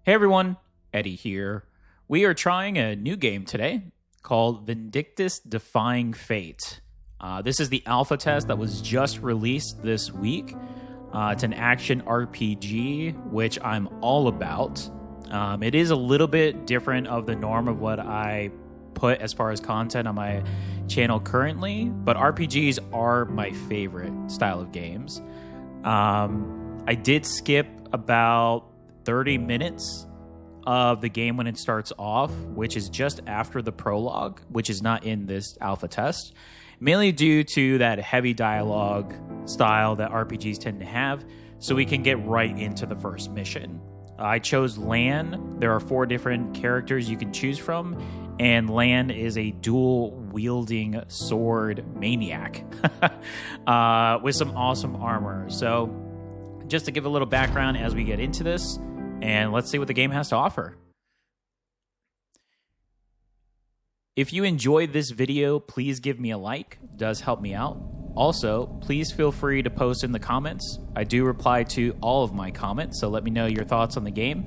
Hey everyone, Eddie here. We are trying a new game today called Vindictus Defying Fate. This is the alpha test that was just released this week. It's an action RPG, which I'm all about. It is a little bit different of the norm of what I put as far as content on my channel currently, but RPGs are my favorite style of games. I did skip about 30 minutes of the game when it starts off, which is just after the prologue, which is not in this alpha test, mainly due to that heavy dialogue style that RPGs tend to have, so we can get right into the first mission. I chose Lan. There are 4 different characters you can choose from, and Lan is a dual-wielding sword maniac with some awesome armor. So just to give a little background as we get into this, and let's see what the game has to offer. If you enjoyed this video, please give me a like. It does help me out. Also, please feel free to post in the comments. I do reply to all of my comments, so let me know your thoughts on the game,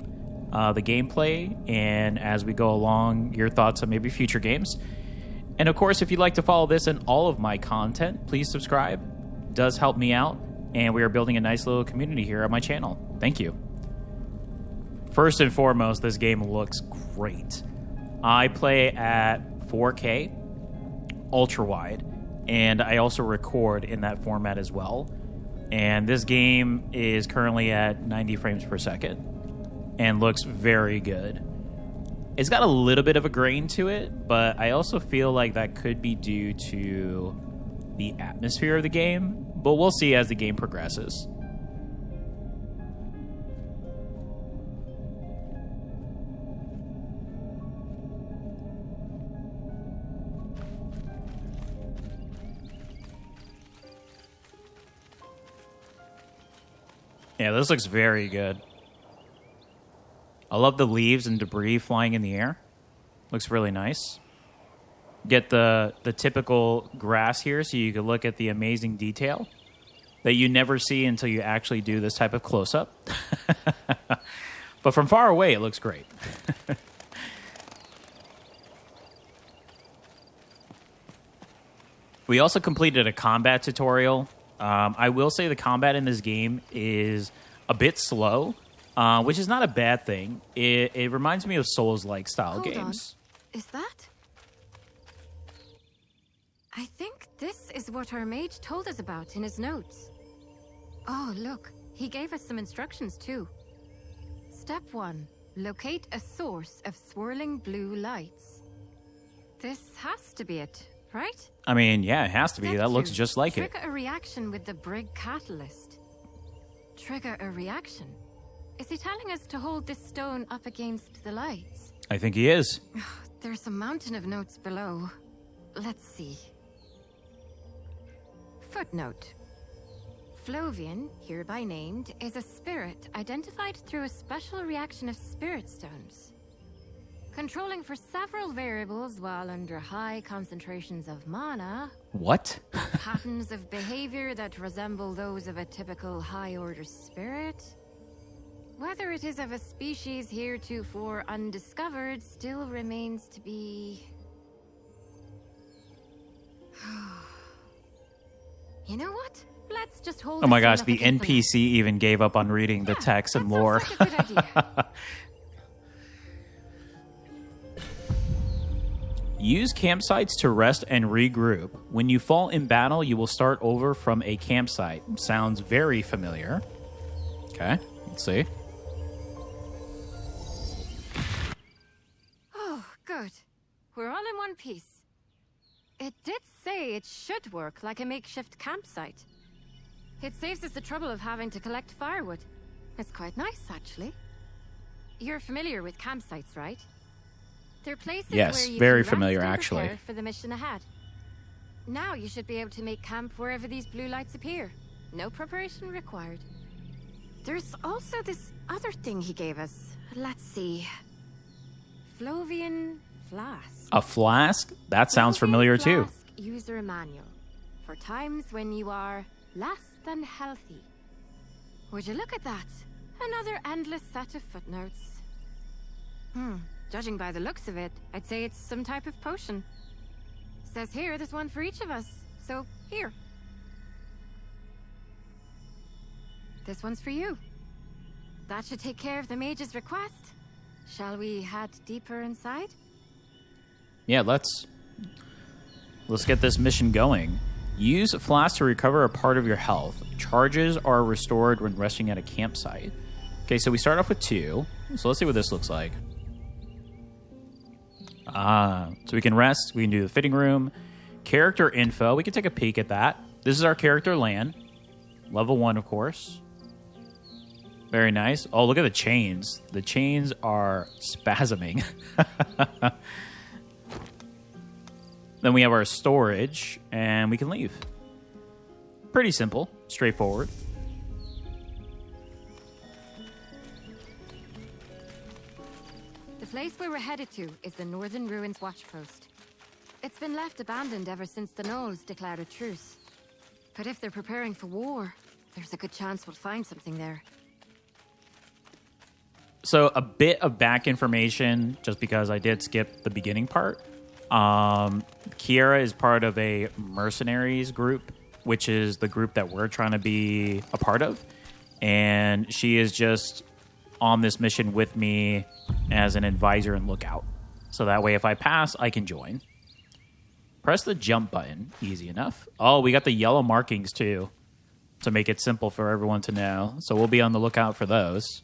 the gameplay, and as we go along, your thoughts on maybe future games. And of course, if you'd like to follow this and all of my content, please subscribe. It does help me out, and we are building a nice little community here on my channel. Thank you. First and foremost, this game looks great. I play at 4K, ultra wide, and I also record in that format as well. And this game is currently at 90 frames per second and looks very good. It's got a little bit of a grain to it, but I also feel like that could be due to the atmosphere of the game, but we'll see as the game progresses. Yeah, this looks very good. I love the leaves and debris flying in the air. Looks really nice. Get the typical grass here so you can look at the amazing detail that you never see until you actually do this type of close-up. But from far away, it looks great. We also completed a combat tutorial. I will say the combat in this game is a bit slow, which is not a bad thing. It reminds me of Souls-like style games. On. Is that? I think this is what our mage told us about in his notes. Oh, look. He gave us some instructions, too. Step 1. Locate a source of swirling blue lights. This has to be it, right? I mean, yeah, it has to be. That looks just like it. Trigger a reaction with the Brig catalyst. Trigger a reaction? Is he telling us to hold this stone up against the lights? I think he is. There's a mountain of notes below. Let's see. Footnote. Flovian, hereby named, is a spirit identified through a special reaction of spirit stones. Controlling for several variables while under high concentrations of mana. What? Patterns of behavior that resemble those of a typical high-order spirit. Whether it is of a species heretofore undiscovered still remains to be... You know what? Let's just hold... Oh my gosh, the NPC even gave up on reading the text and lore. Sounds like a good idea. Use campsites to rest and regroup. When you fall in battle, you will start over from a campsite. Sounds very familiar. Okay, let's see. Oh, good. We're all in one piece. It did say it should work like a makeshift campsite. It saves us the trouble of having to collect firewood. It's quite nice, actually. You're familiar with campsites, right? They're places where you very can familiar, rest and actually. prepare for the mission ahead. Now you should be able to make camp wherever these blue lights appear. No preparation required. There's also this other thing he gave us. Let's see. Flovian flask. A flask? That sounds familiar too. Flask user manual for times when you are less than healthy. Would you look at that? Another endless set of footnotes. Judging by the looks of it, I'd say it's some type of potion. Says here there's one for each of us. So, here. This one's for you. That should take care of the mage's request. Shall we head deeper inside? Yeah, let's get this mission going. Use a flask to recover a part of your health. Charges are restored when resting at a campsite. Okay, so we start off with 2. So let's see what this looks like. So we can rest. We can do the fitting room. Character info. We can take a peek at that. This is our character LAN. Level 1, of course. Very nice. Oh, look at the chains. The chains are spasming. Then we have our storage, and we can leave. Pretty simple. Straightforward. The place we were headed to is the Northern Ruins Watchpost. It's been left abandoned ever since the Gnolls declared a truce. But if they're preparing for war, there's a good chance we'll find something there. So a bit of back information, just because I did skip the beginning part. Kiera is part of a mercenaries group, which is the group that we're trying to be a part of. And she is just on this mission with me as an advisor and lookout. So that way, if I pass, I can join. Press the jump button. Easy enough. Oh, we got the yellow markings, too, to make it simple for everyone to know. So we'll be on the lookout for those.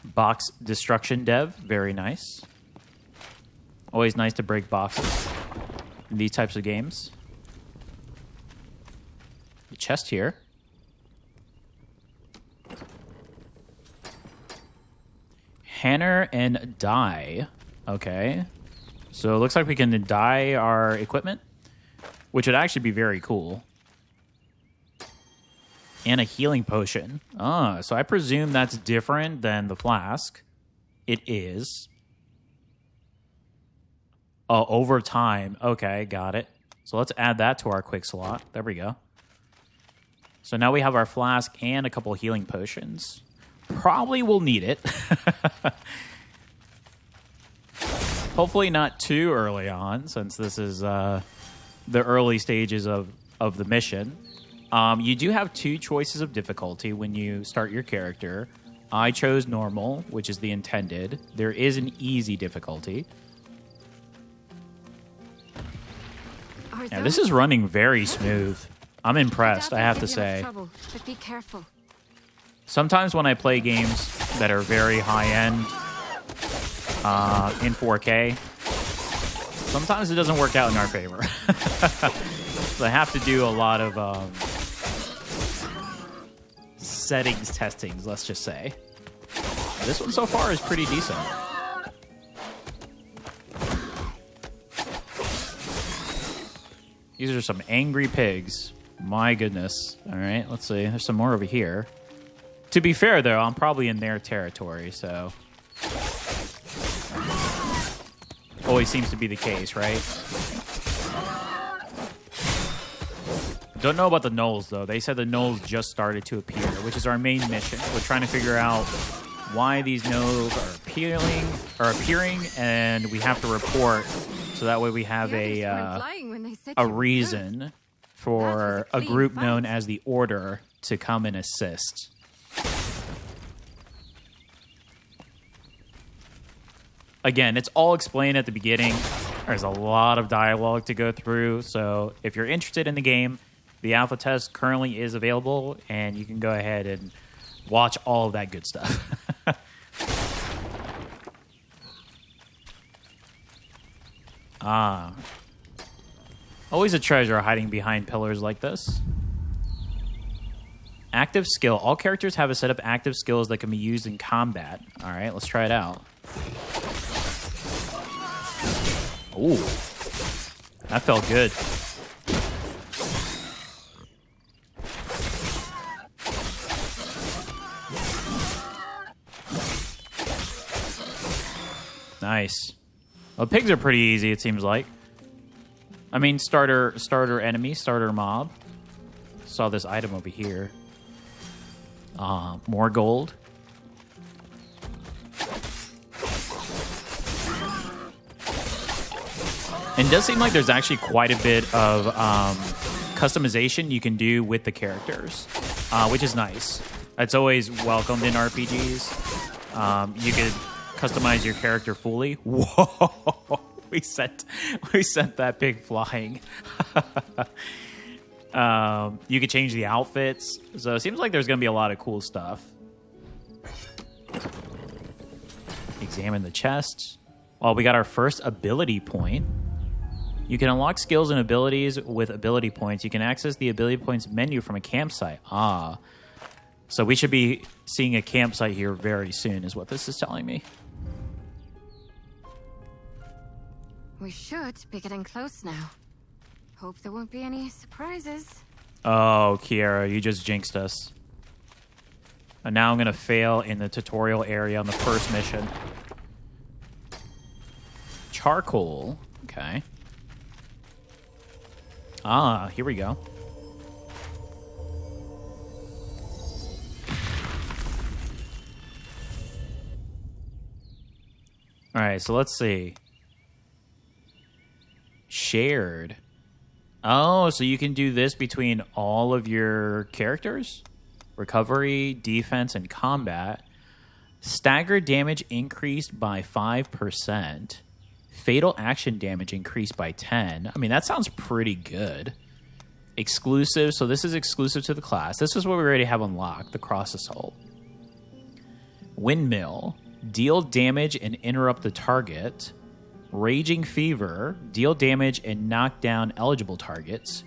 Box destruction dev. Very nice. Always nice to break boxes in these types of games. The chest here. Hanner and dye. Okay. So it looks like we can dye our equipment, which would actually be very cool. And a healing potion. Ah, so I presume that's different than the flask. It is. Oh, over time. Okay, got it. So let's add that to our quick slot. There we go. So now we have our flask and a couple healing potions. Probably will need it. Hopefully not too early on, since this is the early stages of the mission. You do have 2 choices of difficulty when you start your character. I chose normal, which is the intended. There is an easy difficulty. Yeah, this is running very smooth. I'm impressed, I have to say. But be careful. Sometimes when I play games that are very high-end in 4K, sometimes it doesn't work out in our favor. So I have to do a lot of settings testings, let's just say. This one so far is pretty decent. These are some angry pigs. My goodness. All right, let's see. There's some more over here. To be fair, though, I'm probably in their territory, so... Always seems to be the case, right? Don't know about the Gnolls, though. They said the Gnolls just started to appear, which is our main mission. We're trying to figure out why these Gnolls are appearing, and we have to report, so that way we have a reason for a group known as the Order to come and assist. Again, it's all explained at the beginning. There's a lot of dialogue to go through, so if you're interested in the game, the alpha test currently is available, and you can go ahead and watch all of that good stuff. Always a treasure hiding behind pillars like this. Active skill. All characters have a set of active skills that can be used in combat. All right, let's try it out. Ooh, that felt good. Nice. Well, pigs are pretty easy, it seems like. I mean, starter enemy, starter mob. Saw this item over here. More gold. And it does seem like there's actually quite a bit of customization you can do with the characters, which is nice. It's always welcomed in RPGs. You could customize your character fully. Whoa! We sent that pig flying. You could change the outfits. So it seems like there's going to be a lot of cool stuff. Examine the chest. Well, we got our first ability point. You can unlock skills and abilities with ability points. You can access the ability points menu from a campsite. Ah. So we should be seeing a campsite here very soon, is what this is telling me. We should be getting close now. Hope there won't be any surprises. Oh, Kiara, you just jinxed us. And now I'm going to fail in the tutorial area on the first mission. Charcoal. Okay. Ah, here we go. All right, so let's see. Shared. Oh, so you can do this between all of your characters? Recovery, defense, and combat. Staggered damage increased by 5%. Fatal action damage increased by 10. I mean, that sounds pretty good. Exclusive. So this is exclusive to the class. This is what we already have unlocked, the cross assault. Windmill. Deal damage and interrupt the target. Raging Fever. Deal damage and knock down eligible targets.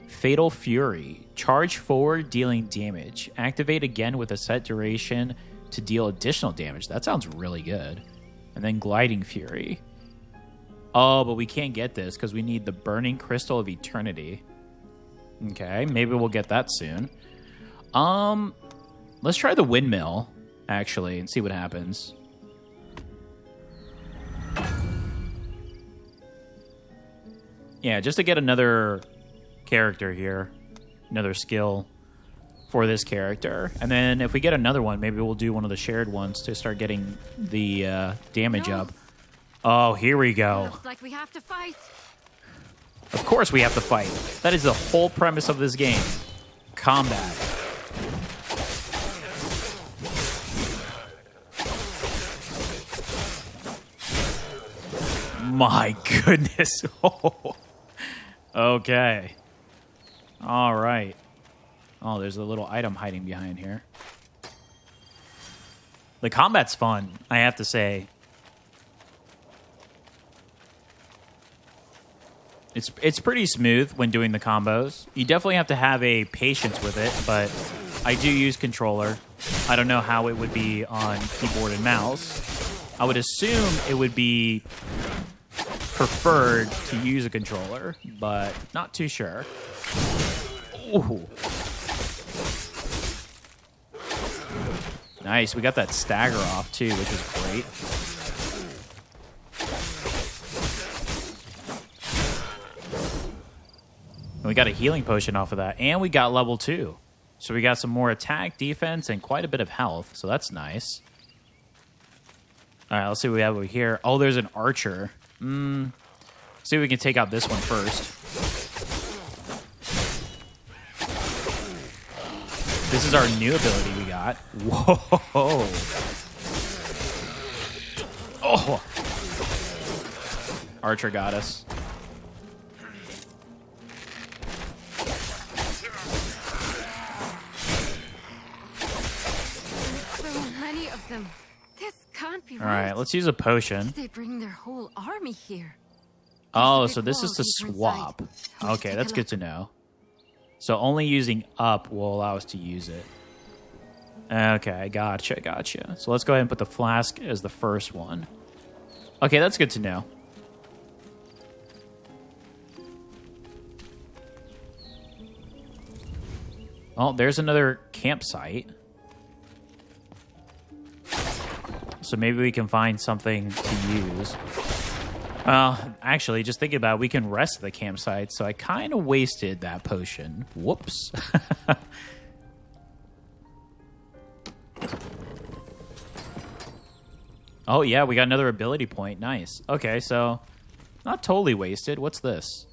Fatal Fury. Charge forward, dealing damage. Activate again with a set duration to deal additional damage. That sounds really good. And then Gliding Fury. Oh, but we can't get this because we need the Burning Crystal of Eternity. Okay, maybe we'll get that soon. Let's try the Windmill, actually, and see what happens. Yeah, just to get another character here. Another skill for this character. And then if we get another one, maybe we'll do one of the shared ones to start getting the damage up. Oh, here we go. Looks like we have to fight. Of course we have to fight. That is the whole premise of this game. Combat. My goodness. Okay. All right. Oh, there's a little item hiding behind here. The combat's fun, I have to say. It's pretty smooth when doing the combos. You definitely have to have a patience with it, but I do use controller. I don't know how it would be on keyboard and mouse. I would assume it would be preferred to use a controller, but not too sure. Ooh. Nice, we got that stagger off too, which is great. And we got a healing potion off of that, and we got level 2. So we got some more attack, defense, and quite a bit of health, so that's nice. All right, let's see what we have over here. Oh, there's an archer. See if we can take out this one first. This is our new ability we got. Whoa! Oh! Archer got us. Them. This can't be right. All right, let's use a potion. They bring their whole army here. Oh, so this is to swap. Okay, that's good to know. So only using up will allow us to use it. Okay, gotcha. So let's go ahead and put the flask as the first one. Okay, that's good to know. Oh, there's another campsite. So maybe we can find something to use. Actually, just thinking about it, we can rest at the campsite, so I kind of wasted that potion. Whoops. Oh, yeah, we got another ability point. Nice. Okay, so not totally wasted. What's this?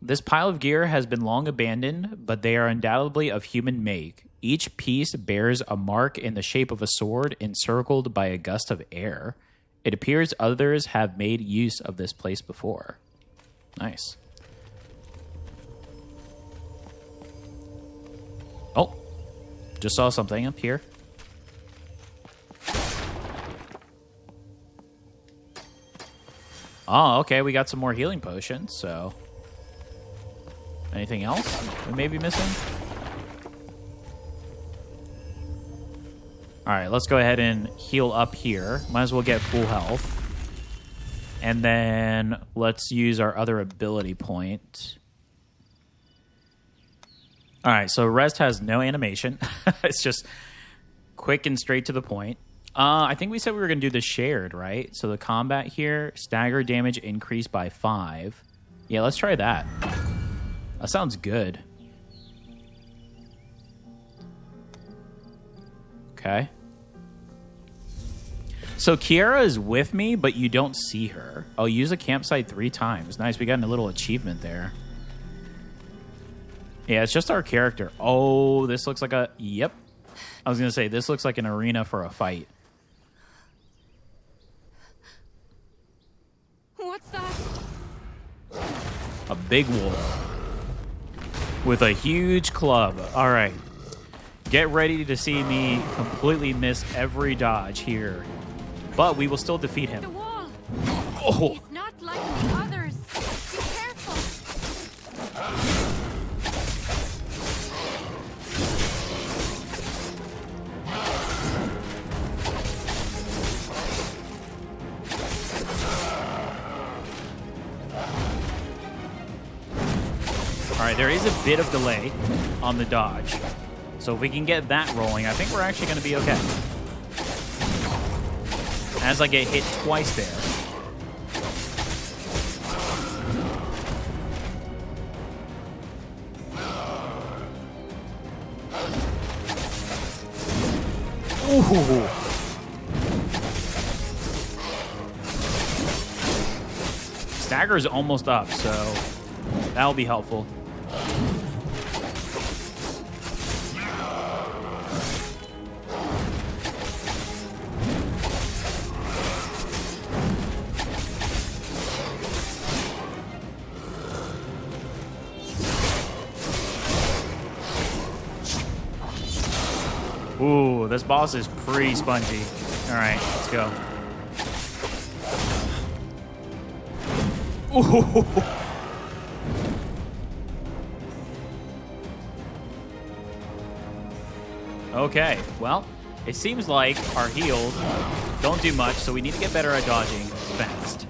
This pile of gear has been long abandoned, but they are undoubtedly of human make. Each piece bears a mark in the shape of a sword encircled by a gust of air. It appears others have made use of this place before. Nice. Oh, just saw something up here. Oh, okay, we got some more healing potions, so... Anything else we may be missing? Alright, let's go ahead and heal up here. Might as well get full health. And then let's use our other ability point. Alright, so Rest has no animation. It's just quick and straight to the point. I think we said we were going to do the shared, right? So the combat here, stagger damage increased by 5. Yeah, let's try that. That sounds good. Okay. So Kiara is with me, but you don't see her. Oh, use a campsite 3 times. Nice, we got a little achievement there. Yeah, it's just our character. Oh, this looks like a... Yep. I was going to say, this looks like an arena for a fight. What's that? A big wolf. With a huge club. All right. Get ready to see me completely miss every dodge here. But we will still defeat him. The wall. Oh. He's not like the others. Be careful. All right, there is a bit of delay on the dodge. So if we can get that rolling, I think we're actually going to be okay. As I get hit twice there. Ooh. Stagger is almost up, so that'll be helpful. Ooh, this boss is pretty spongy. All right, let's go. Ooh. Okay, well, it seems like our heals don't do much, so we need to get better at dodging fast.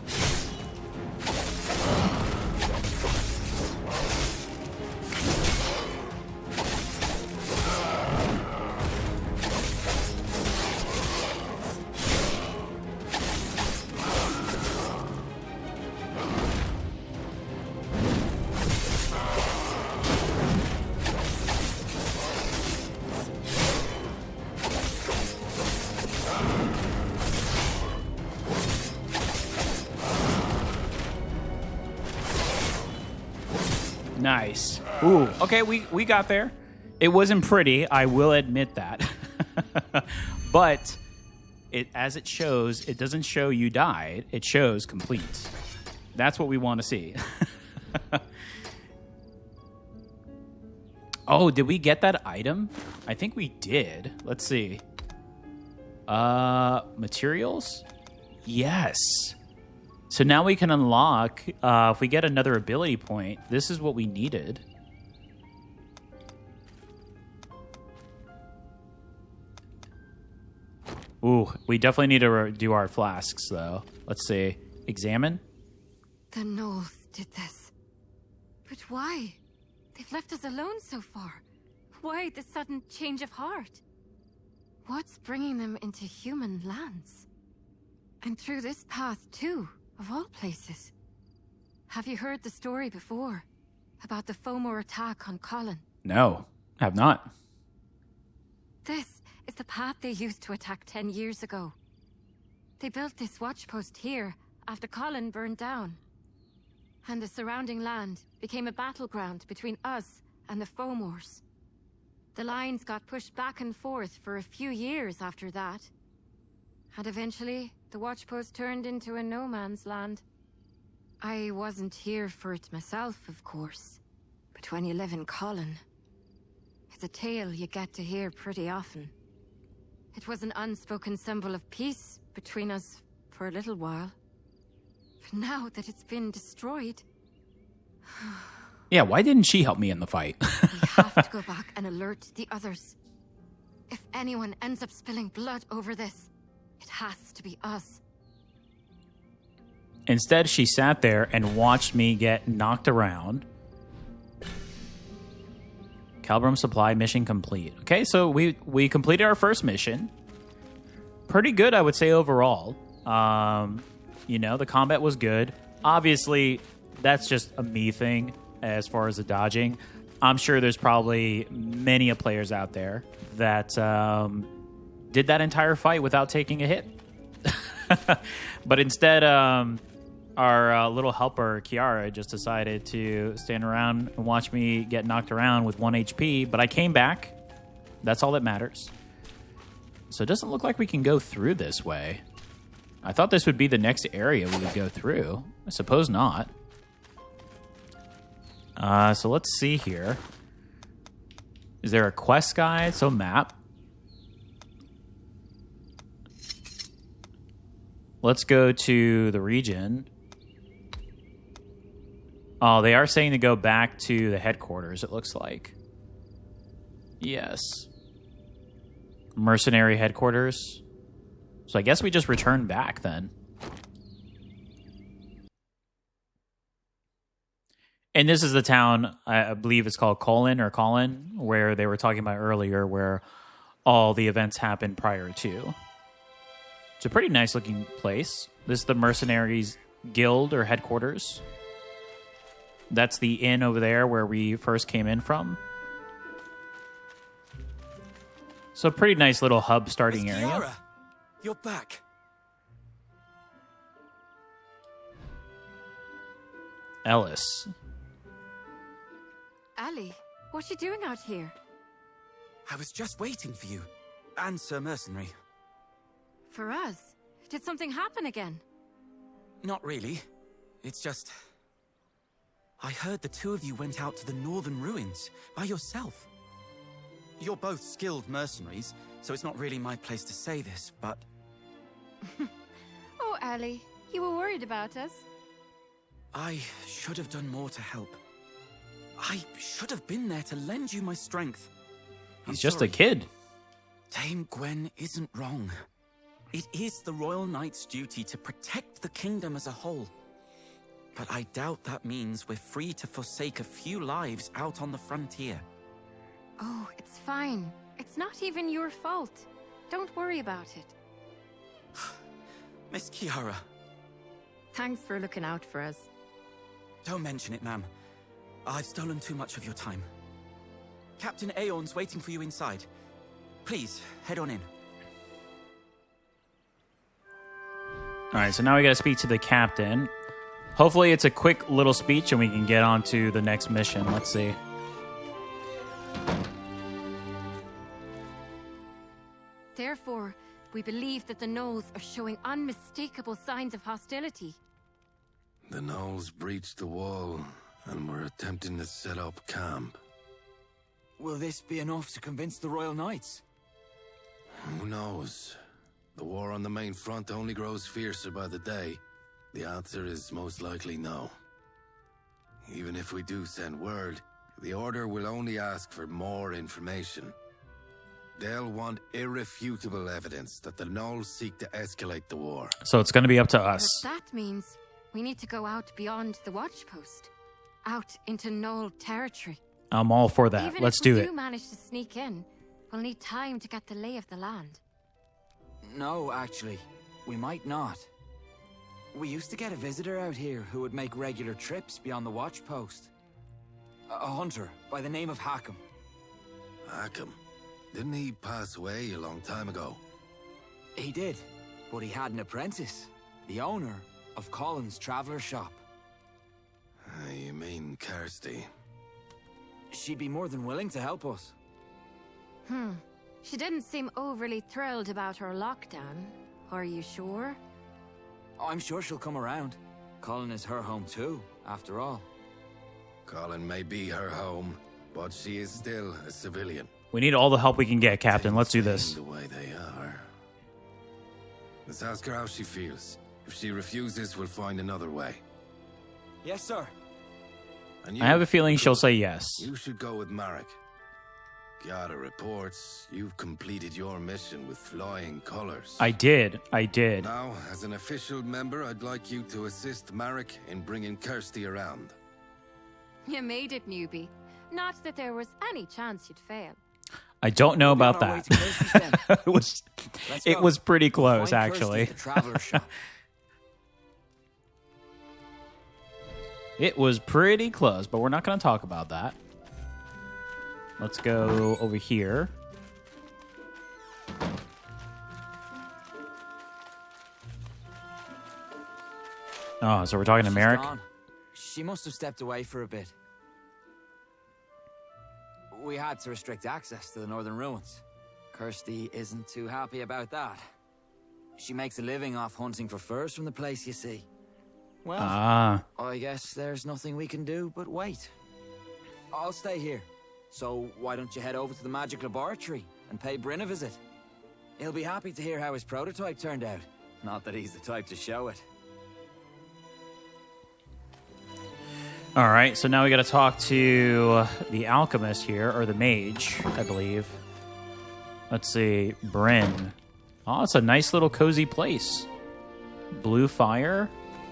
Nice. Ooh, okay, we got there. It wasn't pretty, I will admit that. But as it shows, it doesn't show you died. It shows complete. That's what we want to see. Oh, did we get that item? I think we did. Let's see. Materials? Yes. So now we can unlock, if we get another ability point, this is what we needed. Ooh, we definitely need to do our flasks, though. Let's see. Examine? The Knolls did this. But why? They've left us alone so far. Why the sudden change of heart? What's bringing them into human lands? And through this path, too, of all places. Have you heard the story before? About the Fomor attack on Colin? No, have not. This is the path they used to attack 10 years ago. They built this watchpost here after Colin burned down. And the surrounding land became a battleground between us and the Fomors. The lines got pushed back and forth for a few years after that. And eventually, the watchpost turned into a no man's land. I wasn't here for it myself, of course. But when you live in Colin, it's a tale you get to hear pretty often. It was an unspoken symbol of peace between us for a little while. But now that it's been destroyed... Yeah, why didn't she help me in the fight? We have to go back and alert the others. If anyone ends up spilling blood over this, it has to be us. Instead, she sat there and watched me get knocked around. Calbrum supply mission complete. Okay, so we completed our first mission. Pretty good, I would say, overall. You know, the combat was good. Obviously, that's just a me thing as far as the dodging. I'm sure there's probably many players out there that did that entire fight without taking a hit. But instead, our little helper, Kiara, just decided to stand around and watch me get knocked around with 1 HP. But I came back. That's all that matters. So it doesn't look like we can go through this way. I thought this would be the next area we would go through. I suppose not. So let's see here. Is there a quest guide? So map. Let's go to the region. Oh, they are saying to go back to the headquarters, it looks like. Yes. Mercenary headquarters. So I guess we just return back then. And this is the town, I believe it's called Colin, where they were talking about earlier, where all the events happened prior to. It's a pretty nice looking place. This is the Mercenaries Guild or headquarters. That's the inn over there where we first came in from. So pretty nice little hub starting Miss area. Kiara, you're back. Ellis. Ali, what's you doing out here? I was just waiting for you. And Sir Mercenary. For us? Did something happen again? Not really. It's just... I heard the two of you went out to the northern ruins by yourself. You're both skilled mercenaries, so it's not really my place to say this, but... Oh, Ali, you were worried about us. I should have done more to help. I should have been there to lend you my strength. He's just a kid. Dame Gwen isn't wrong. It is the Royal Knight's duty to protect the kingdom as a whole. But I doubt that means we're free to forsake a few lives out on the frontier. Oh, it's fine. It's not even your fault. Don't worry about it. Miss Kiara. Thanks for looking out for us. Don't mention it, ma'am. I've stolen too much of your time. Captain Aeon's waiting for you inside. Please, head on in. All right, so now we got to speak to the captain. Hopefully it's a quick little speech and we can get on to the next mission. Let's see. Therefore, we believe that the Gnolls are showing unmistakable signs of hostility. The Gnolls breached the wall and were attempting to set up camp. Will this be enough to convince the Royal Knights? Who knows? The war on the main front only grows fiercer by the day. The answer is most likely no. Even if we do send word, the Order will only ask for more information. They'll want irrefutable evidence that the Gnolls seek to escalate the war. So it's going to be up to us. But that means we need to go out beyond the watchpost. Out into Gnoll territory. I'm all for that. Even Let's if do we it. do manage to sneak in, we'll need time to get the lay of the land. No, actually. We might not. We used to get a visitor out here who would make regular trips beyond the watchpost. A hunter by the name of Hackham. Hackham? Didn't he pass away a long time ago? He did. But he had an apprentice, the owner of Colin's Traveler Shop. You mean Kirsty? She'd be more than willing to help us. She didn't seem overly thrilled about her lockdown. Are you sure? I'm sure she'll come around. Colin is her home too, after all. Colin may be her home, but she is still a civilian. We need all the help we can get, Captain. Let's do Things this. the way they are. Let's ask her how she feels. If she refuses, we'll find another way. Yes, sir. And I have a feeling she'll say yes. You should go with Marek. Gather reports. You've completed your mission with flying colors. I did. Now, as an official member, I'd like you to assist Marek in bringing Kirsty around. You made it, newbie. Not that there was any chance you'd fail. I don't know about On our way that. to Kirsty's den. Let's It go. was pretty close, Find Kirsty actually. at the Traveler Shop. It was pretty close, but we're not going to talk about that. Let's go over here. Oh, so we're talking to She's Merrick? gone. She must have stepped away for a bit. We had to restrict access to the northern ruins. Kirsty isn't too happy about that. She makes a living off hunting for furs from the place, you see. Well, I guess there's nothing we can do but wait. I'll stay here. So why don't you head over to the magic laboratory and pay Bryn a visit? He'll be happy to hear how his prototype turned out. Not that he's the type to show it. All right, so now we got to talk to the alchemist here, or the mage, I believe. Let's see, Bryn. Oh, it's a nice little cozy place. Blue fire,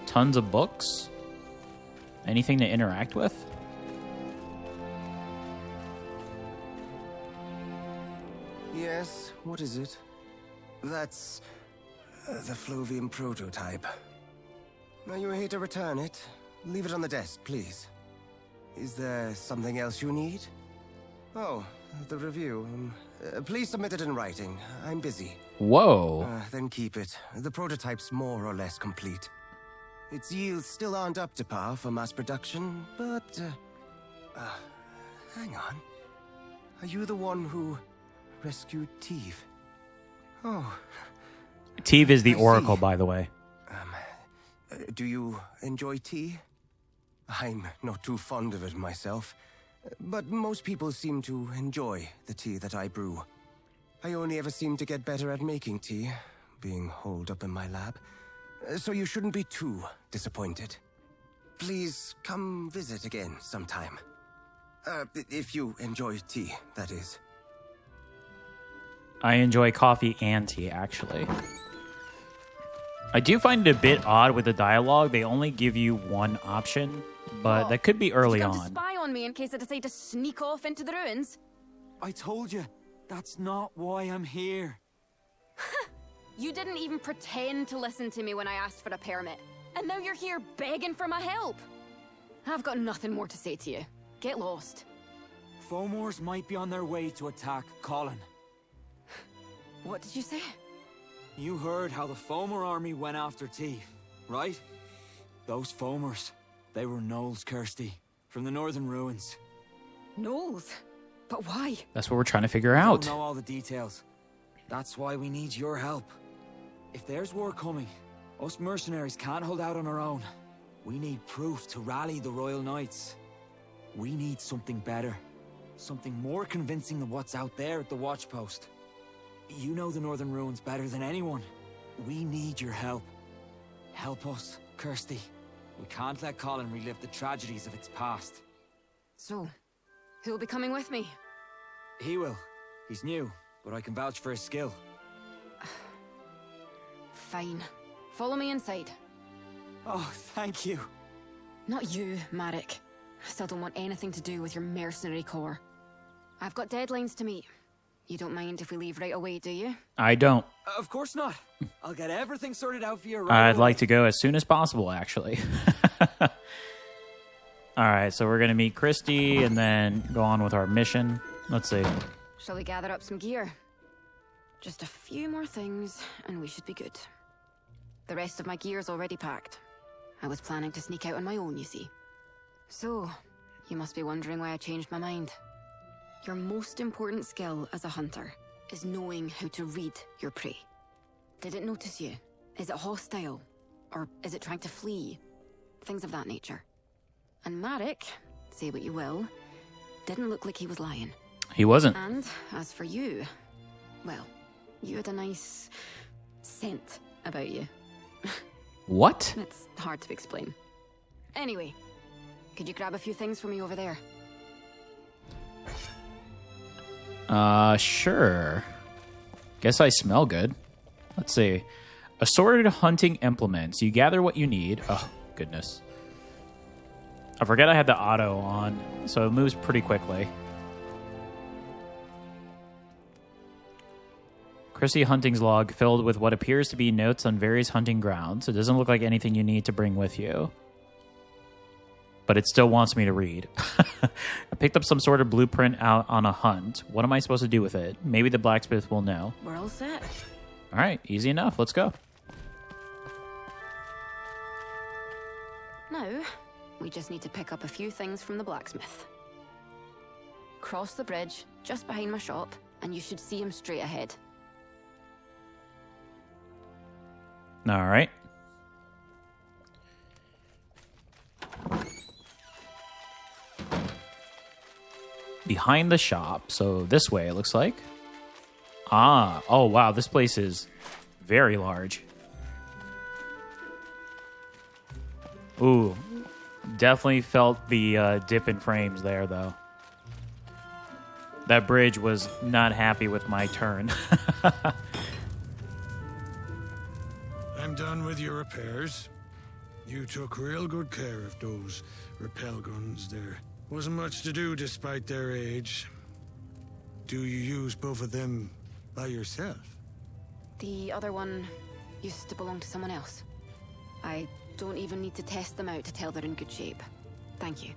tons of books. Anything to interact with? Yes, what is it? That's the Fluvium prototype. Are you here to return it? Leave it on the desk, please. Is there something else you need? Oh, the review. Please submit it in writing. I'm busy. Whoa. Then keep it. The prototype's more or less complete. Its yields still aren't up to par for mass production, but... hang on. Are you the one who rescued Teve? Oh. Teve is the I oracle, see. by the way. Do you enjoy tea? I'm not too fond of it myself, but most people seem to enjoy the tea that I brew. I only ever seem to get better at making tea, being holed up in my lab, so you shouldn't be too disappointed. Please come visit again sometime. If you enjoy tea, that is. I enjoy coffee and tea, actually. I do find it a bit odd with the dialogue. They only give you one option, but that could be early Did you come on. to spy on me in case I decide to sneak off into the ruins? I told you, that's not why I'm here. You didn't even pretend to listen to me when I asked for a permit. And now you're here begging for my help. I've got nothing more to say to you. Get lost. Fomors might be on their way to attack Colin. What did you say? You heard how the Fomor army went after Teve, right? Those Fomors, they were gnolls, Kirsty, from the northern ruins. Gnolls? But why? That's what we're trying to figure I out. don't know all the details. That's why we need your help. If there's war coming, us mercenaries can't hold out on our own. We need proof to rally the Royal Knights. We need something better. Something more convincing than what's out there at the watchpost. You know the northern ruins better than anyone. We need your help. Help us, Kirsty. We can't let Colin relive the tragedies of its past. So, who'll be coming with me? He will. He's new, but I can vouch for his skill. Fine. Follow me inside. Oh, thank you. Not you, Marek. I still don't want anything to do with your mercenary corps. I've got deadlines to meet. You don't mind if we leave right away, do you? I don't. Of course not. I'll get everything sorted out for you right I'd away. like to go as soon as possible, actually. All right, so we're going to meet Christy and then go on with our mission. Let's see. Shall we gather up some gear? Just a few more things, and we should be good. The rest of my gear's already packed. I was planning to sneak out on my own, you see. So, you must be wondering why I changed my mind. Your most important skill as a hunter is knowing how to read your prey. Did it notice you? Is it hostile? Or is it trying to flee? Things of that nature. And Marek, say what you will, didn't look like he was lying. He wasn't. And as for you, well, you had a nice scent about you. What? It's hard to explain. Anyway, could you grab a few things for me over there? Sure. Guess I smell good. Let's see. Assorted hunting implements. You gather what you need. Oh, goodness. I forget I had the auto on, so it moves pretty quickly. Chrissy Hunting's log filled with what appears to be notes on various hunting grounds. It doesn't look like anything you need to bring with you. But it still wants me to read. I picked up some sort of blueprint out on a hunt. What am I supposed to do with it? Maybe the blacksmith will know. We're all set. All right, easy enough. Let's go. Now, we just need to pick up a few things from the blacksmith. Cross the bridge just behind my shop, and you should see him straight ahead. All right. Behind the shop. So this way, it looks like. Ah. Oh, wow. This place is very large. Ooh. Definitely felt the dip in frames there, though. That bridge was not happy with my turn. I'm done with your repairs. You took real good care of those repel guns there. Wasn't much to do despite their age. Do you use both of them by yourself? The other one used to belong to someone else. I don't even need to test them out to tell they're in good shape. Thank you.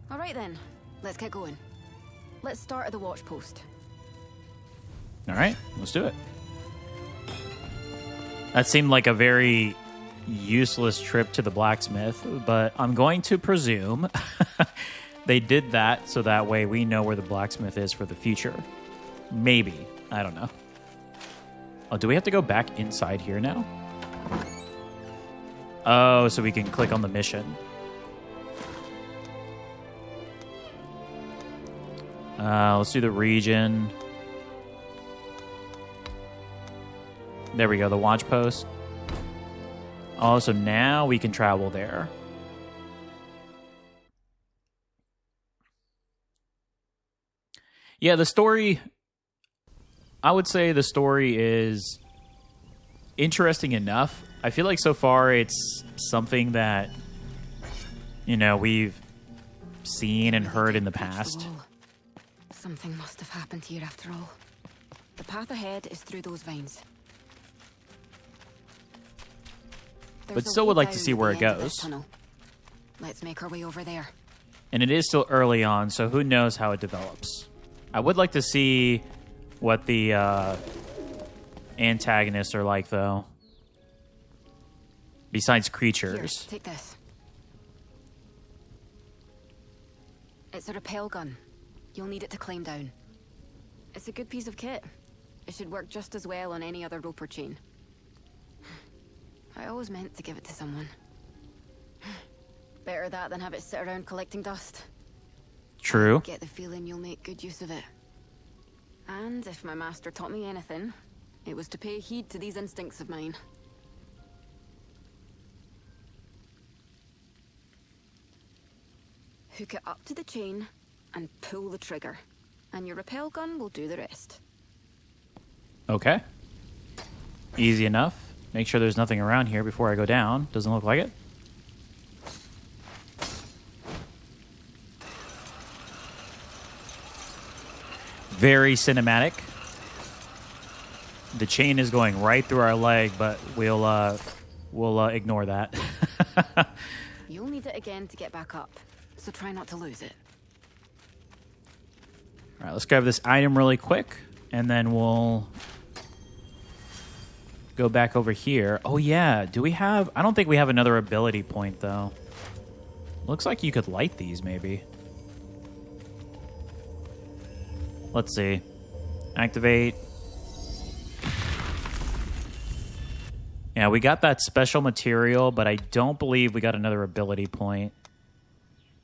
All right then, let's get going. Let's start at the watch post. All right, let's do it. That seemed like a very useless trip to the blacksmith, but I'm going to presume they did that so that way we know where the blacksmith is for the future. Maybe. I don't know. Oh, do we have to go back inside here now? Oh, so we can click on the mission. Let's do the region. There we go, the watch post. Oh, so now we can travel there. Yeah, the story... I would say the story is interesting enough. I feel like so far it's something that, you know, we've seen and heard in the past. Something must have happened here after all. The path ahead is through those vines. But still would like to see where it goes. Let's make our way over there. And it is still early on, so who knows how it develops. I would like to see what the antagonists are like, though. Besides creatures. Here, take this. It's a rappel gun. You'll need it to climb down. It's a good piece of kit. It should work just as well on any other rope or chain. I always meant to give it to someone. Better that than have it sit around collecting dust. True. I get the feeling you'll make good use of it. And if my master taught me anything, it was to pay heed to these instincts of mine. Hook it up to the chain and pull the trigger, and your rappel gun will do the rest. Okay. Easy enough. Make sure there's nothing around here before I go down. Doesn't look like it. Very cinematic. The chain is going right through our leg, but we'll ignore that. You'll need it again to get back up, so try not to lose it. All right, let's grab this item really quick, and then we'll go back over here. Oh, yeah. Do we have... I don't think we have another ability point, though. Looks like you could light these, maybe. Let's see. Activate. Yeah, we got that special material, but I don't believe we got another ability point.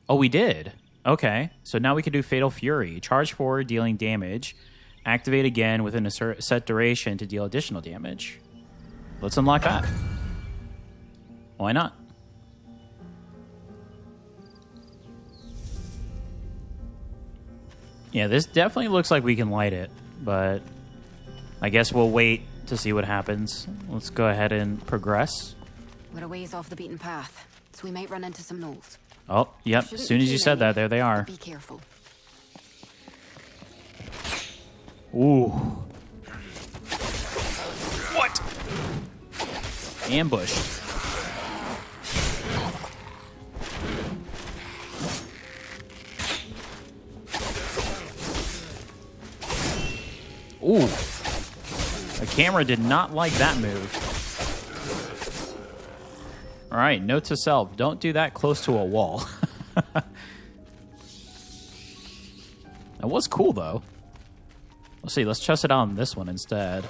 Oh, we did. Okay. So now we can do Fatal Fury. Charge forward, dealing damage. Activate again within a set duration to deal additional damage. Let's unlock that. Why not? Yeah, this definitely looks like we can light it, but I guess we'll wait to see what happens. Let's go ahead and progress. We're a ways off the beaten path, so we might run into some gnolls. Oh, yep. As soon as you said that, there they are. Be careful. Ooh. What? Ambush. Ooh. The camera did not like that move. All right, note to self, don't do that close to a wall. That was cool, though. Let's see, let's test it out on this one instead.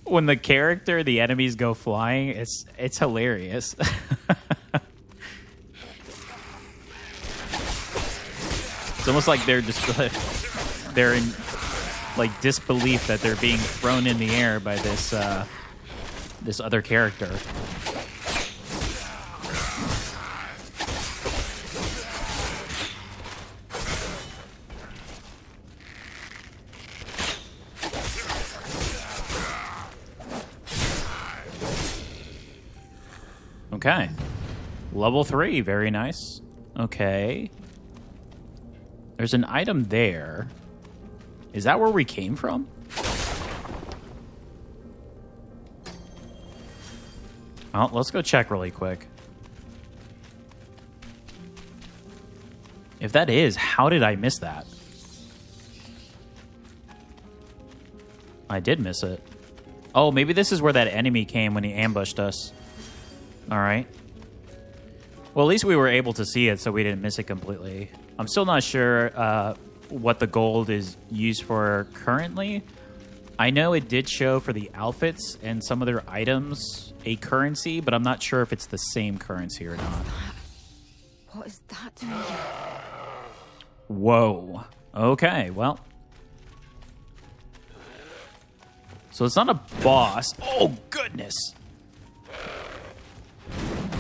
When the enemies go flying, it's hilarious. It's almost like they're just they're in like disbelief that they're being thrown in the air by this this other character. Okay. Level 3, very nice. Okay. There's an item there. Is that where we came from? Well, let's go check really quick. If that is, how did I miss that? I did miss it. Oh, maybe this is where that enemy came when he ambushed us. All right. Well, at least we were able to see it, so we didn't miss it completely. I'm still not sure what the gold is used for currently. I know it did show for the outfits and some other items a currency, but I'm not sure if it's the same currency or not. What is that to me? Whoa. Okay, well. So it's not a boss. Oh, goodness.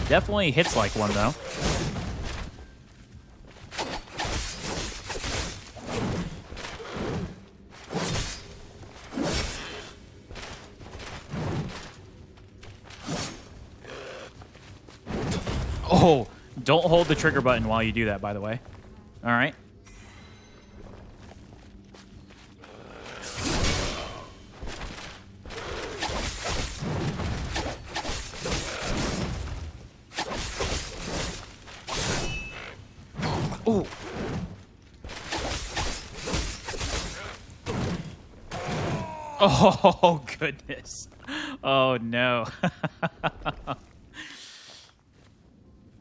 Definitely hits like one, though. Oh, don't hold the trigger button while you do that, by the way. All right. Ooh. Oh, goodness. Oh, no.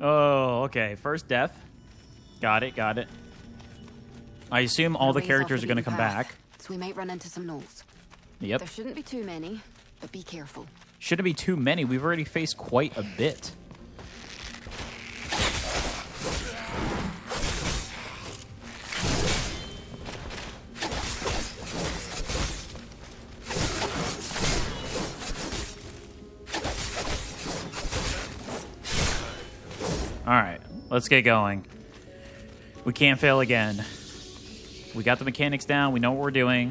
Oh, okay. First death. Got it, got it. I assume all the characters are going to come back. So we might run into some gnolls. Yep. There shouldn't be too many, but be careful. Shouldn't be too many. We've already faced quite a bit. All right, let's get going. We can't fail again. We got the mechanics down. We know what we're doing.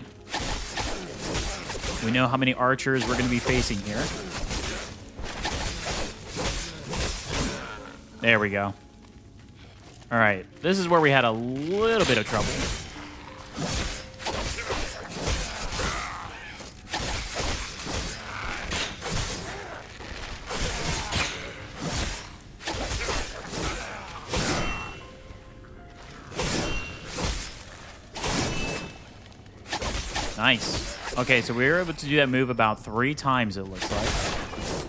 We know how many archers we're going to be facing here. There we go. All right, this is where we had a little bit of trouble. Nice. Okay, so we were able to do that move about 3 times, it looks like.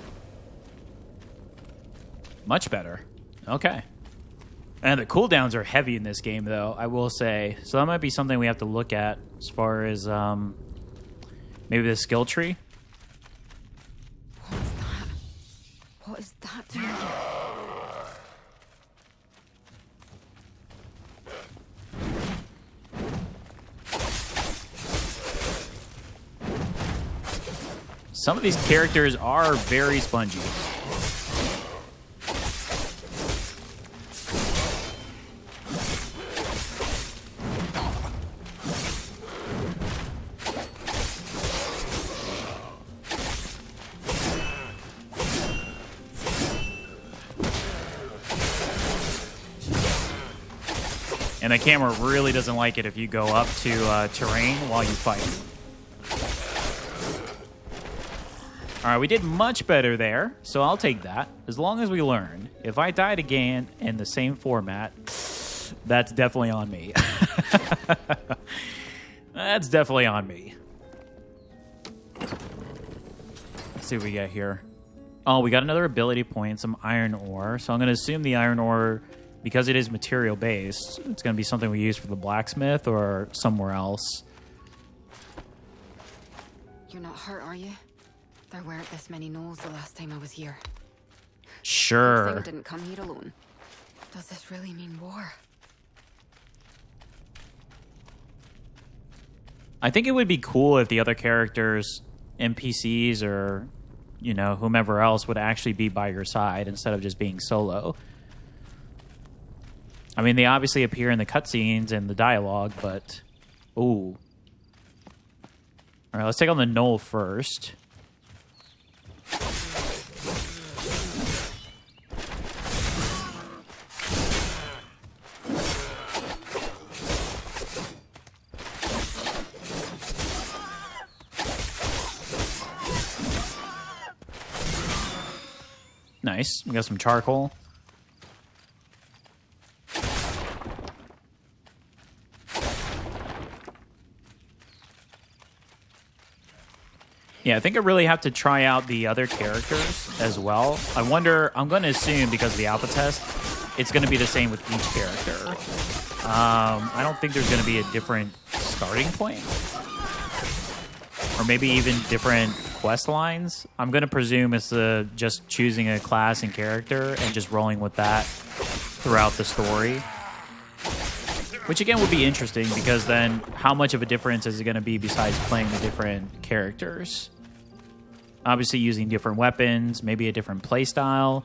Much better. Okay. And the cooldowns are heavy in this game, though, I will say. So that might be something we have to look at as far as maybe the skill tree. What is that? What is that doing? Some of these characters are very spongy. And the camera really doesn't like it if you go up to terrain while you fight. All right, we did much better there, so I'll take that, as long as we learn. If I died again in the same format, that's definitely on me. That's definitely on me. Let's see what we got here. Oh, we got another ability point, some iron ore. So I'm going to assume the iron ore, because it is material-based, it's going to be something we use for the blacksmith or somewhere else. You're not hurt, are you? There weren't this many gnolls the last time I was here. Sure. Thing didn't come here alone. Does this really mean war? I think it would be cool if the other characters, NPCs or, you know, whomever else would actually be by your side instead of just being solo. I mean, they obviously appear in the cutscenes and the dialogue, but... Ooh. Alright, let's take on the gnoll first. Nice. We got some charcoal. Yeah, I think I really have to try out the other characters as well. I wonder, I'm going to assume because of the alpha test, it's going to be the same with each character. I don't think there's going to be a different starting point. Or maybe even different quest lines. I'm going to presume it's just choosing a class and character and just rolling with that throughout the story. Which again would be interesting because then how much of a difference is it going to be besides playing the different characters? Obviously using different weapons, maybe a different playstyle.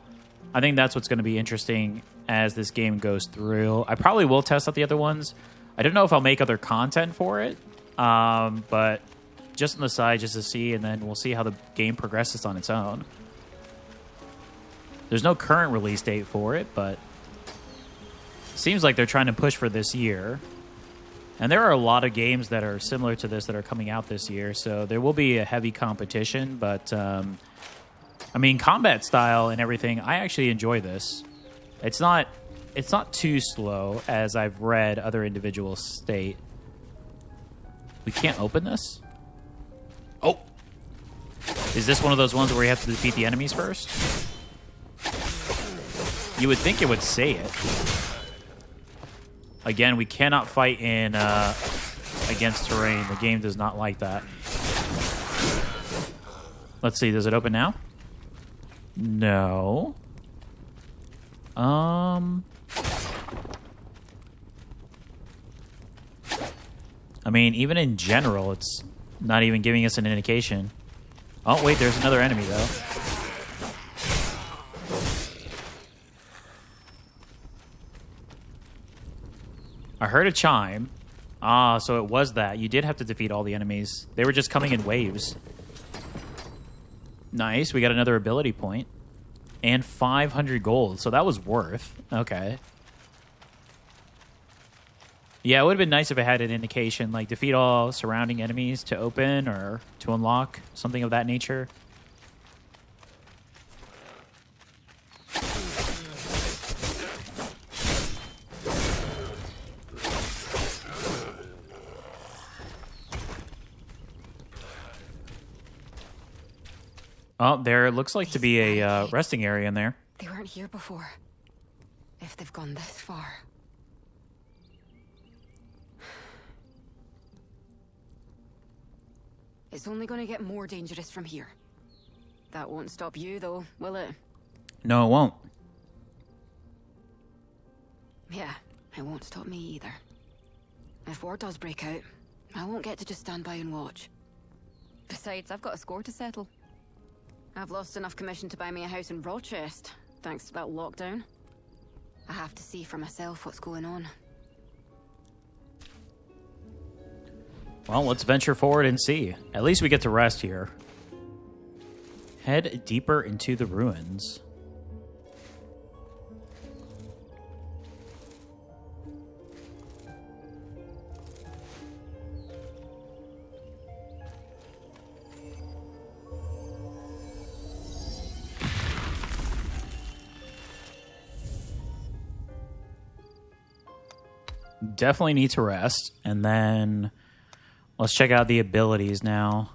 I think that's what's going to be interesting as this game goes through. I probably will test out the other ones. I don't know if I'll make other content for it, but just on the side just to see, and then we'll see how the game progresses on its own. There's no current release date for it, but seems like they're trying to push for this year. And there are a lot of games that are similar to this that are coming out this year, so there will be a heavy competition, but I mean, combat style and everything, I actually enjoy this. It's not too slow, as I've read other individuals state. We can't open this? Oh! Is this one of those ones where you have to defeat the enemies first? You would think it would say it. Again, we cannot fight in against terrain. The game does not like that. Let's see, does it open now? No. I mean, even in general, it's not even giving us an indication. Oh, wait, there's another enemy, though. I heard a chime. Ah, so it was that. You did have to defeat all the enemies. They were just coming in waves. Nice. We got another ability point. And 500 gold. So that was worth. Okay. Yeah, it would have been nice if it had an indication, like defeat all surrounding enemies to open or to unlock, something of that nature. Oh, there looks like to be a resting area in there. They weren't here before. If they've gone this far. It's only going to get more dangerous from here. That won't stop you, though, will it? No, it won't. Yeah, it won't stop me either. If war does break out, I won't get to just stand by and watch. Besides, I've got a score to settle. I've lost enough commission to buy me a house in Rochester, thanks to that lockdown. I have to see for myself what's going on. Well, let's venture forward and see. At least we get to rest here. Head deeper into the ruins. Definitely need to rest, and then let's check out the abilities now.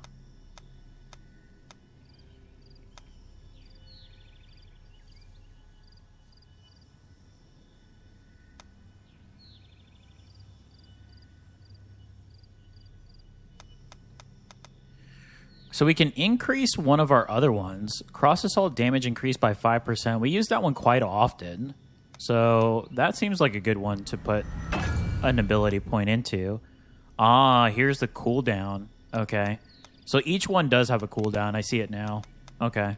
So we can increase one of our other ones. Cross assault damage increased by 5%. We use that one quite often. So that seems like a good one to put an ability point into. Ah, here's the cooldown. Okay. So each one does have a cooldown. I see it now. Okay.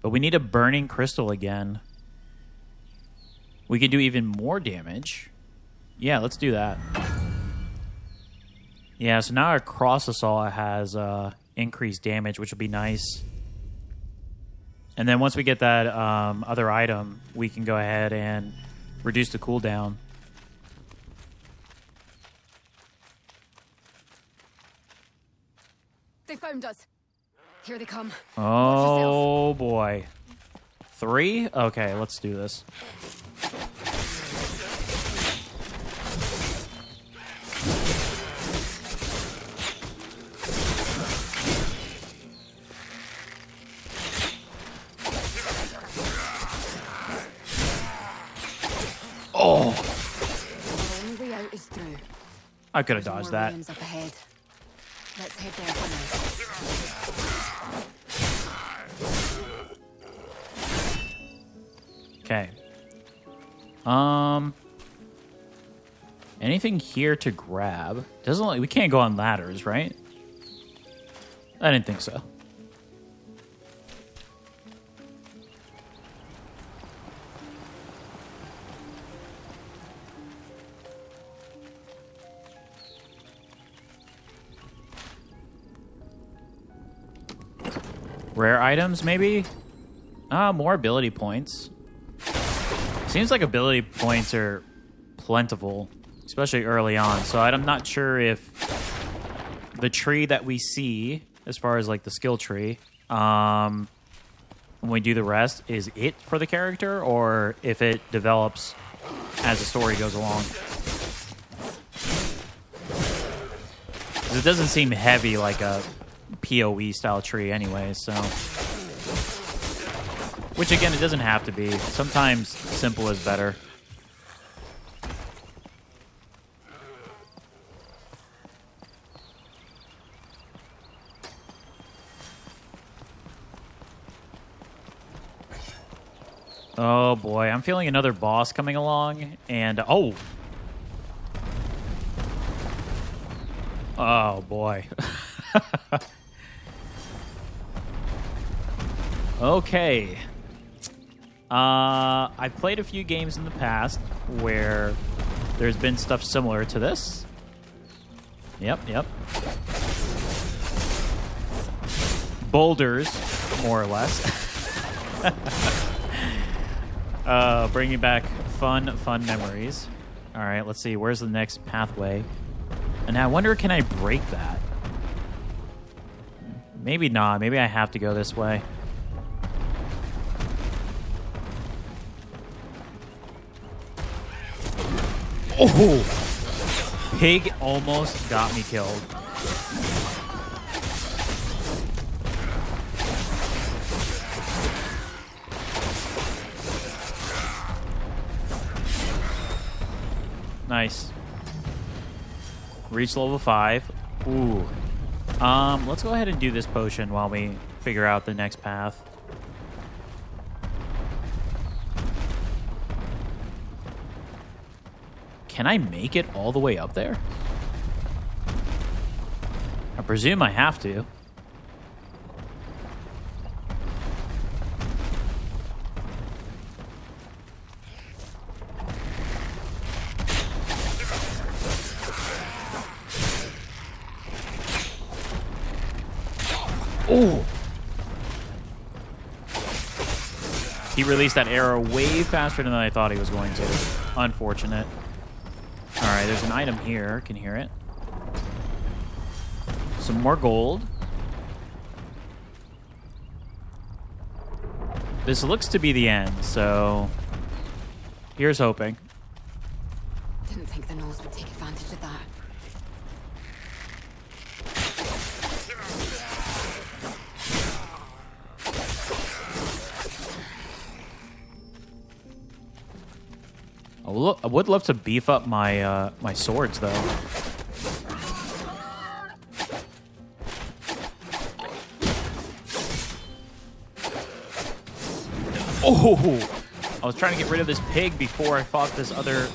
But we need a burning crystal again. We can do even more damage. Yeah, let's do that. Yeah, so now our cross assault has increased damage, which will be nice. And then once we get that other item, we can go ahead and reduce the cooldown. They found us. Here they come. Oh, boy. 3? Okay, let's do this. Oh. The only way out is through. I could have dodged that. Up ahead. Let's head there for now. Okay. Anything here to grab? We can't go on ladders, right? I didn't think so. Rare items, maybe? More ability points. Seems like ability points are plentiful, especially early on. So I'm not sure if the tree that we see, as far as like the skill tree, when we do the rest, is it for the character, or if it develops as the story goes along. 'Cause it doesn't seem heavy like a PoE style tree anyway, so. Which again, it doesn't have to be. Sometimes simple is better. Oh boy, I'm feeling another boss coming along, and oh! Oh boy. Okay. I've played a few games in the past where there's been stuff similar to this. Yep. Boulders, more or less. Bringing back fun memories. All right, let's see. Where's the next pathway? And I wonder, can I break that? Maybe not. Maybe I have to go this way. Oh! Pig almost got me killed. Nice. Reach level 5. Ooh. Let's go ahead and do this potion while we figure out the next path. Can I make it all the way up there? I presume I have to. Oh! He released that arrow way faster than I thought he was going to. Unfortunate. Alright, there's an item here. Can hear it. Some more gold. This looks to be the end, so here's hoping. Didn't think the nose would take advantage of that. I would love to beef up my my swords, though. Oh! I was trying to get rid of this pig before I fought this other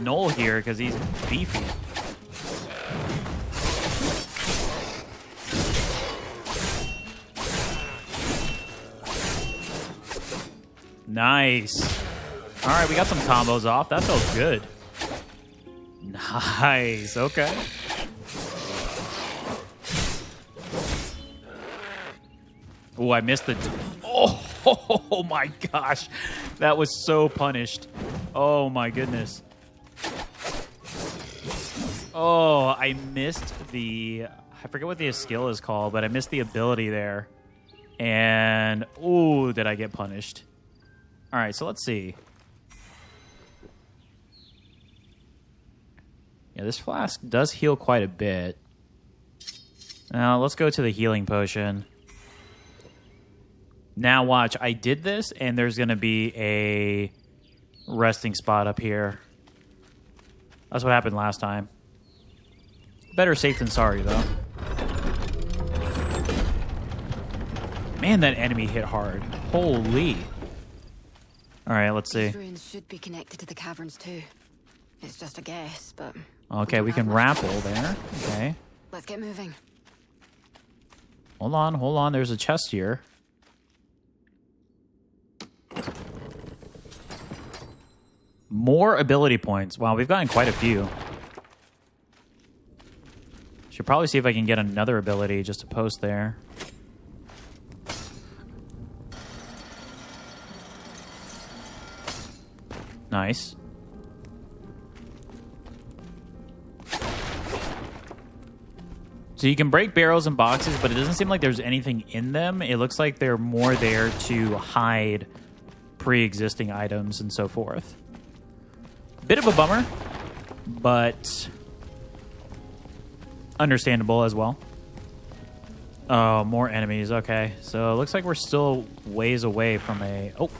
gnoll here, because he's beefy. Nice. All right, we got some combos off. That felt good. Nice. Okay. Oh, I missed the... Oh my gosh. That was so punished. Oh my goodness. Oh, I missed the... I forget what the skill is called, but I missed the ability there. And... ooh, did I get punished. All right, so let's see. Yeah, this flask does heal quite a bit. Now, let's go to the healing potion. Now, watch. I did this, and there's going to be a resting spot up here. That's what happened last time. Better safe than sorry, though. Man, that enemy hit hard. Holy. All right, let's see. These ruins should be connected to the caverns, too. It's just a guess, but... Okay, we can rappel there. Okay. Let's get moving. Hold on, hold on. There's a chest here. More ability points. Wow, we've gotten quite a few. Should probably see if I can get another ability just to post there. Nice. So you can break barrels and boxes, but it doesn't seem like there's anything in them. It looks like they're more there to hide pre-existing items and so forth. Bit of a bummer, but understandable as well. Oh, more enemies. Okay, so it looks like we're still ways away from a... Oh.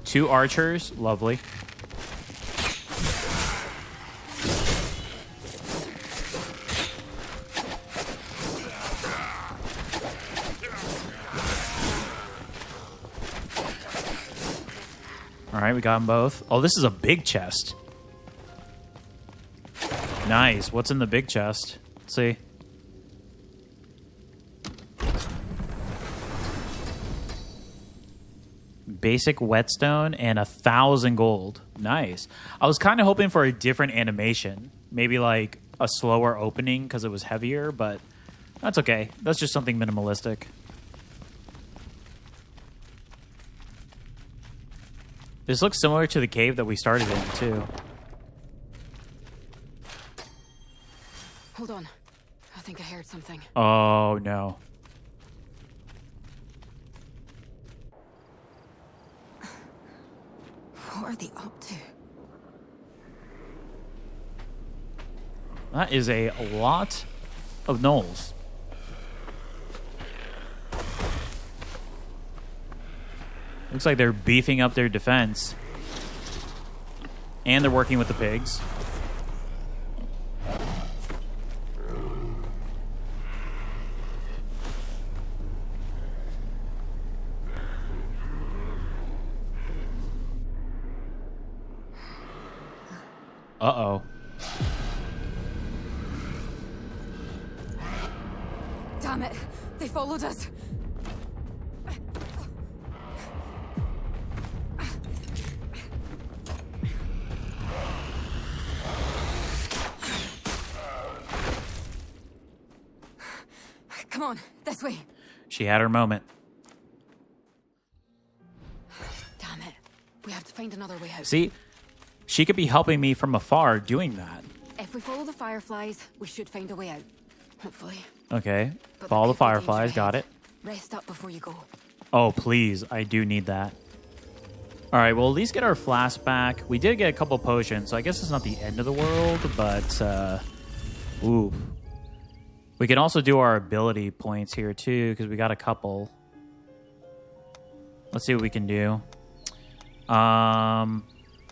Two archers. Lovely. All right, we got them both. Oh, this is a big chest. Nice. What's in the big chest? Let's see. Basic whetstone and 1,000 gold. Nice. I was kind of hoping for a different animation. Maybe like a slower opening because it was heavier, but that's okay. That's just something minimalistic. This looks similar to the cave that we started in, too. Hold on. I think I heard something. Oh, no. What are they up to? That is a lot of gnolls. Looks like they're beefing up their defense. And they're working with the pigs. Uh-oh. Damn it! They followed us! Come on, this way. She had her moment. Damn it. We have to find another way out. See? She could be helping me from afar doing that. If we follow the fireflies, we should find a way out. Hopefully. Okay. But Follow the there could be fireflies. danger Got ahead. it. Rest up before you go. Oh, please. I do need that. All right. We'll at least get our flask back. We did get a couple potions, so I guess it's not the end of the world, but... ooh. We can also do our ability points here, too, because we got a couple. Let's see what we can do.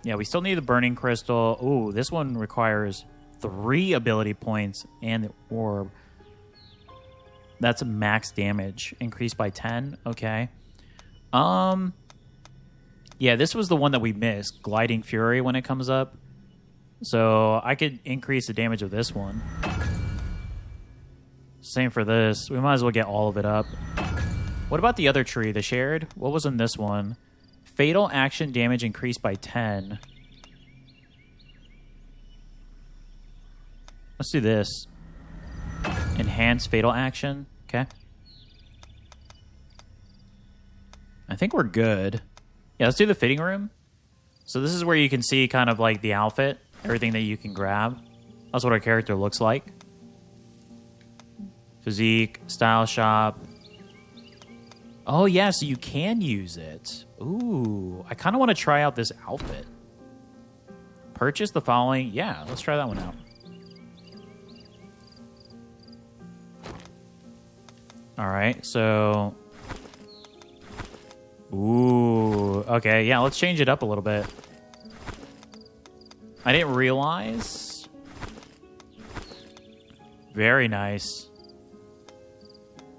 Yeah, we still need the burning crystal. Ooh, this one requires 3 ability points and the orb. That's max damage. Increased by 10. Okay. Yeah, this was the one that we missed. Gliding Fury when it comes up. So I could increase the damage of this one. Same for this. We might as well get all of it up. What about the other tree, the shared? What was in this one? Fatal action damage increased by 10. Let's do this. Enhance fatal action. Okay. I think we're good. Yeah, let's do the fitting room. So this is where you can see kind of like the outfit. Everything that you can grab. That's what our character looks like. Physique, style shop. Oh, yeah, so you can use it. Ooh, I kind of want to try out this outfit. Purchase the following. Yeah, let's try that one out. All right, so... Ooh, okay, yeah, let's change it up a little bit. I didn't realize. Very nice.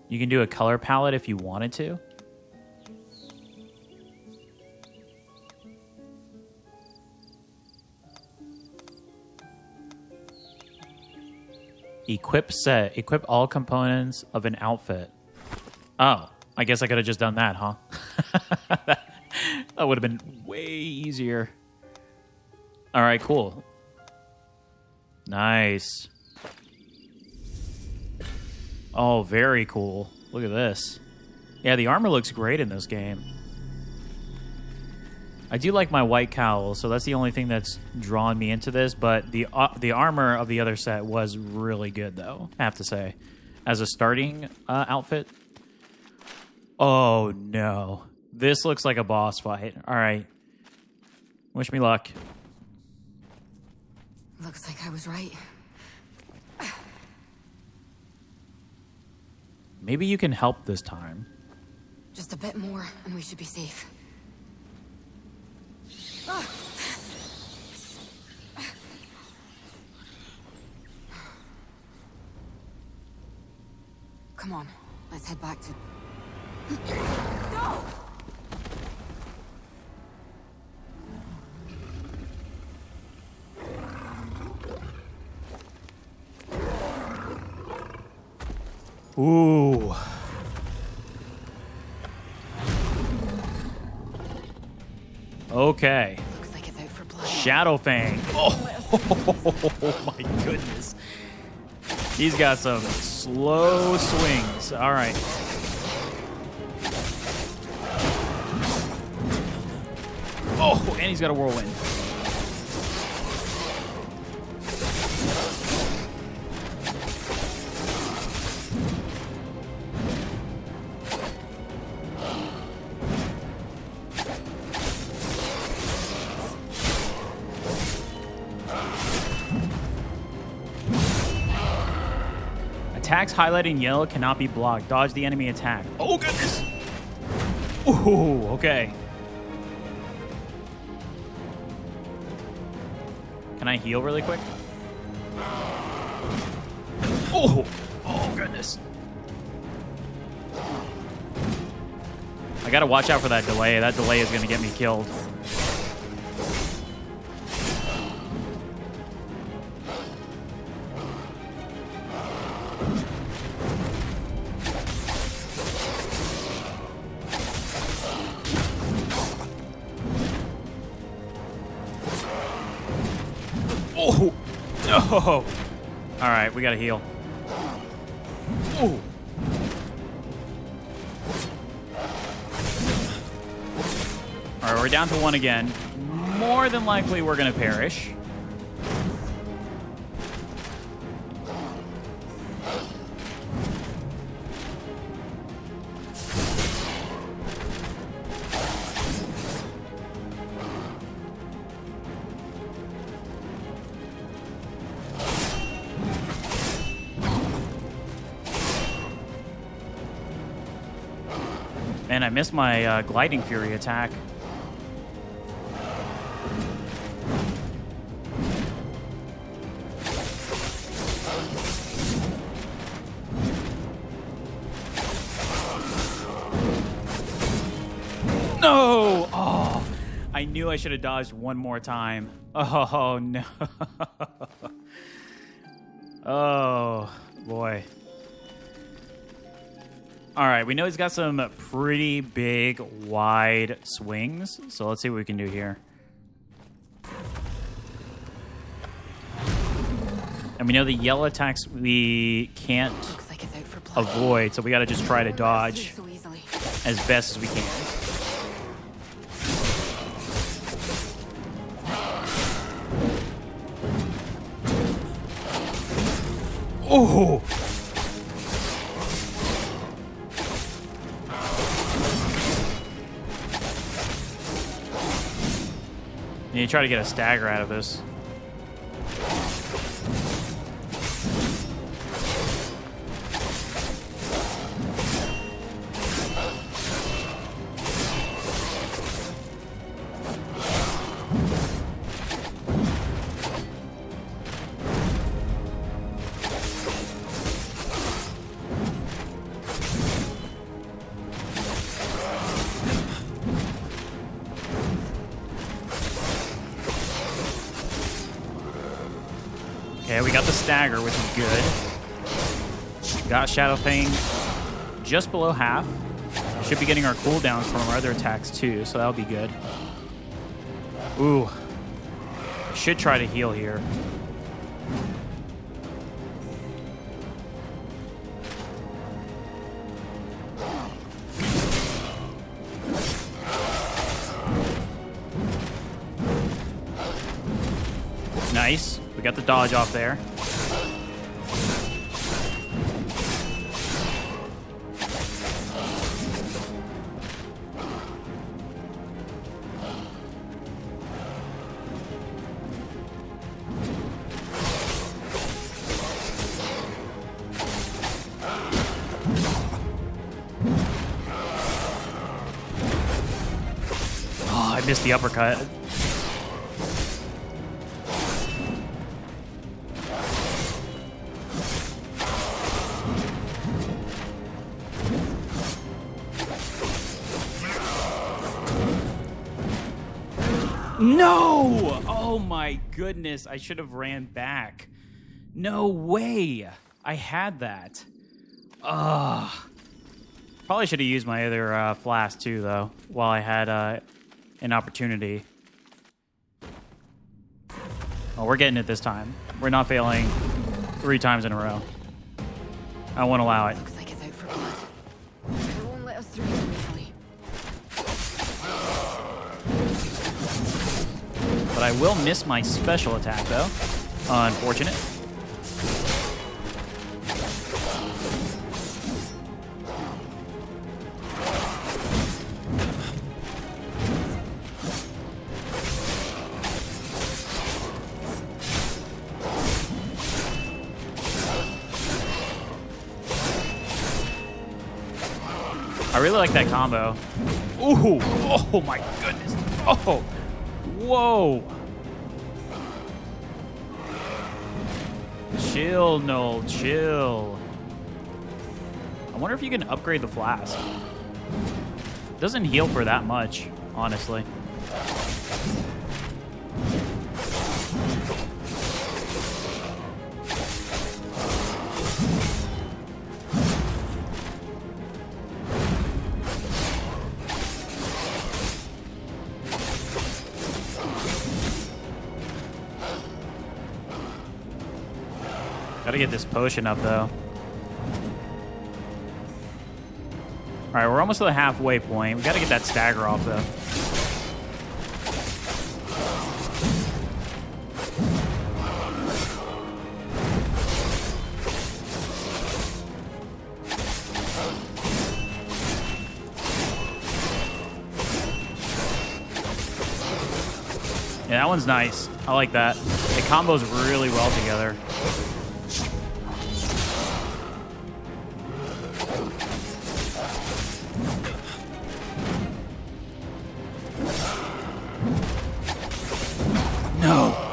You can do a color palette if you wanted to. Equip set. Equip all components of an outfit. Oh, I guess I could have just done that, huh? That would have been way easier. All right, cool. Nice. Oh, very cool. Look at this. Yeah, the armor looks great in this game. I do like my white cowl, so that's the only thing that's drawn me into this, but the armor of the other set was really good, though, I have to say. As a starting outfit. Oh, no. This looks like a boss fight. All right. Wish me luck. Looks like I was right. Maybe you can help this time. Just a bit more, and we should be safe. Come on, let's head back to... No! Ooh. Okay. Looks like it's out for blood. Shadowfang. Oh my goodness. He's got some slow swings. All right. Oh, and he's got a whirlwind. Attacks highlighted in yellow cannot be blocked. Dodge the enemy attack. Oh, goodness. Ooh, okay. Can I heal really quick? Oh! Oh, goodness. I gotta watch out for that delay. That delay is gonna get me killed. Oh! No! Alright, we gotta heal. Oh! Alright, we're down to 1 again. More than likely, we're gonna perish. Man, I missed my Gliding Fury attack. No! Oh, I knew I should have dodged one more time. Oh, no. Oh, boy. All right, we know he's got some pretty big, wide swings. So let's see what we can do here. And we know the yellow attacks we can't avoid, so we got to just try to dodge as best as we can. Oh! You need to try to get a stagger out of this. Okay, we got the stagger, which is good. Got Shadow Fang just below half. Should be getting our cooldowns from our other attacks too, so that'll be good. Ooh. Should try to heal here. Nice. We got the dodge off there. Oh, I missed the uppercut. No! Oh my goodness, I should have ran back. No way! I had that. Ugh. Probably should have used my other flask too, though, while I had an opportunity. Oh, we're getting it this time. We're not failing 3 times in a row. I won't allow it. Looks like it's out for blood. They won't let us through so easily. But I will miss my special attack, though. Unfortunate. I really like that combo. Ooh! Oh my goodness! Oh! Whoa! Chill, Noel, chill. I wonder if you can upgrade the flask. It doesn't heal for that much, honestly. Gotta get this potion up, though. Alright, we're almost to the halfway point. We gotta get that stagger off, though. Yeah, that one's nice. I like that. It combos really well together. No.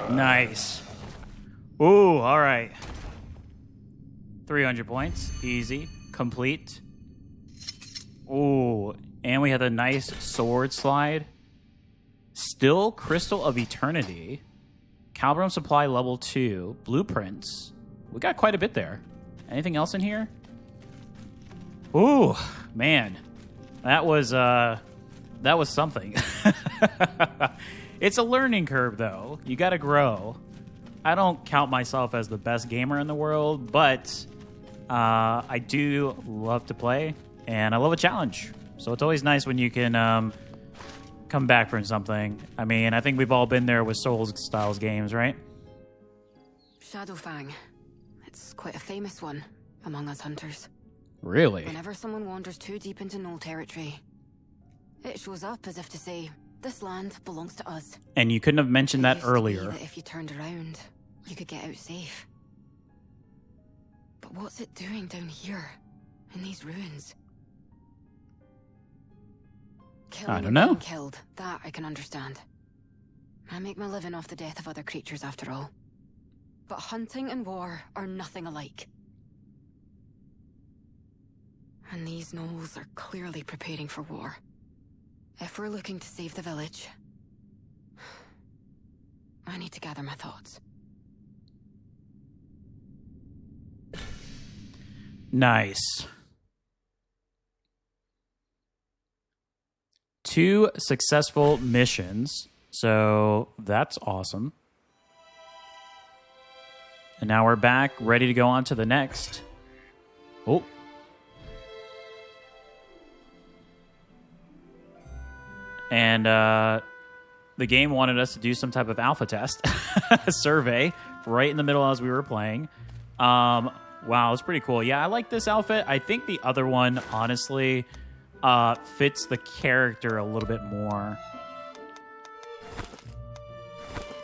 Nice. Ooh, all right. 300 points. Easy. Complete. Ooh, and we had a nice sword slide. Still Crystal of Eternity. Calbrum Supply level 2. Blueprints. We got quite a bit there. Anything else in here? Ooh, man. That was something. It's a learning curve, though. You got to grow. I don't count myself as the best gamer in the world, but I do love to play, and I love a challenge. So it's always nice when you can come back from something. I mean, I think we've all been there with Souls-style games, right? Shadowfang. It's quite a famous one among us hunters. Really? Whenever someone wanders too deep into Knoll territory, it shows up as if to say, this land belongs to us. And you couldn't have mentioned that earlier. That if you turned around, you could get out safe. But what's it doing down here, in these ruins? I don't know. Killed, that I can understand. I make my living off the death of other creatures, after all. But hunting and war are nothing alike. And these gnolls are clearly preparing for war. If we're looking to save the village, I need to gather my thoughts. Nice. 2 successful missions. So that's awesome. And now we're back, ready to go on to the next. Oh. And the game wanted us to do some type of alpha test survey right in the middle as we were playing. Wow, it's pretty cool. Yeah, I like this outfit. I think the other one, honestly, fits the character a little bit more.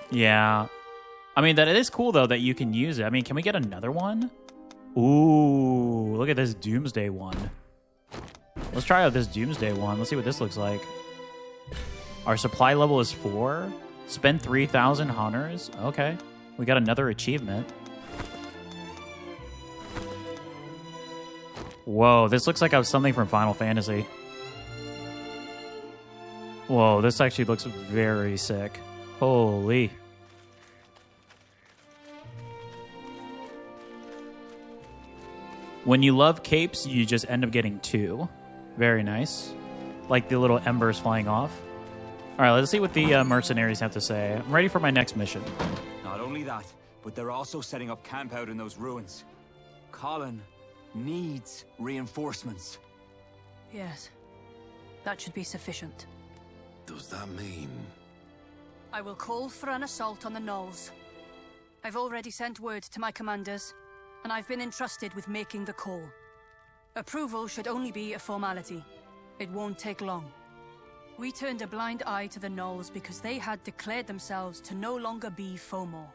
Yeah. I mean, that it is cool, though, that you can use it. I mean, can we get another one? Ooh, look at this Doomsday one. Let's try out this Doomsday one. Let's see what this looks like. Our supply level is 4. Spend 3,000 hunters. Okay. We got another achievement. Whoa, this looks like something from Final Fantasy. Whoa, this actually looks very sick. Holy. When you love capes, you just end up getting 2. Very nice. Like the little embers flying off. All right, let's see what the mercenaries have to say. I'm ready for my next mission. Not only that, but they're also setting up camp out in those ruins. Colin needs reinforcements. Yes. That should be sufficient. Does that mean... I will call for an assault on the Knolls. I've already sent word to my commanders, and I've been entrusted with making the call. Approval should only be a formality. It won't take long. We turned a blind eye to the Gnolls because they had declared themselves to no longer be Fomor.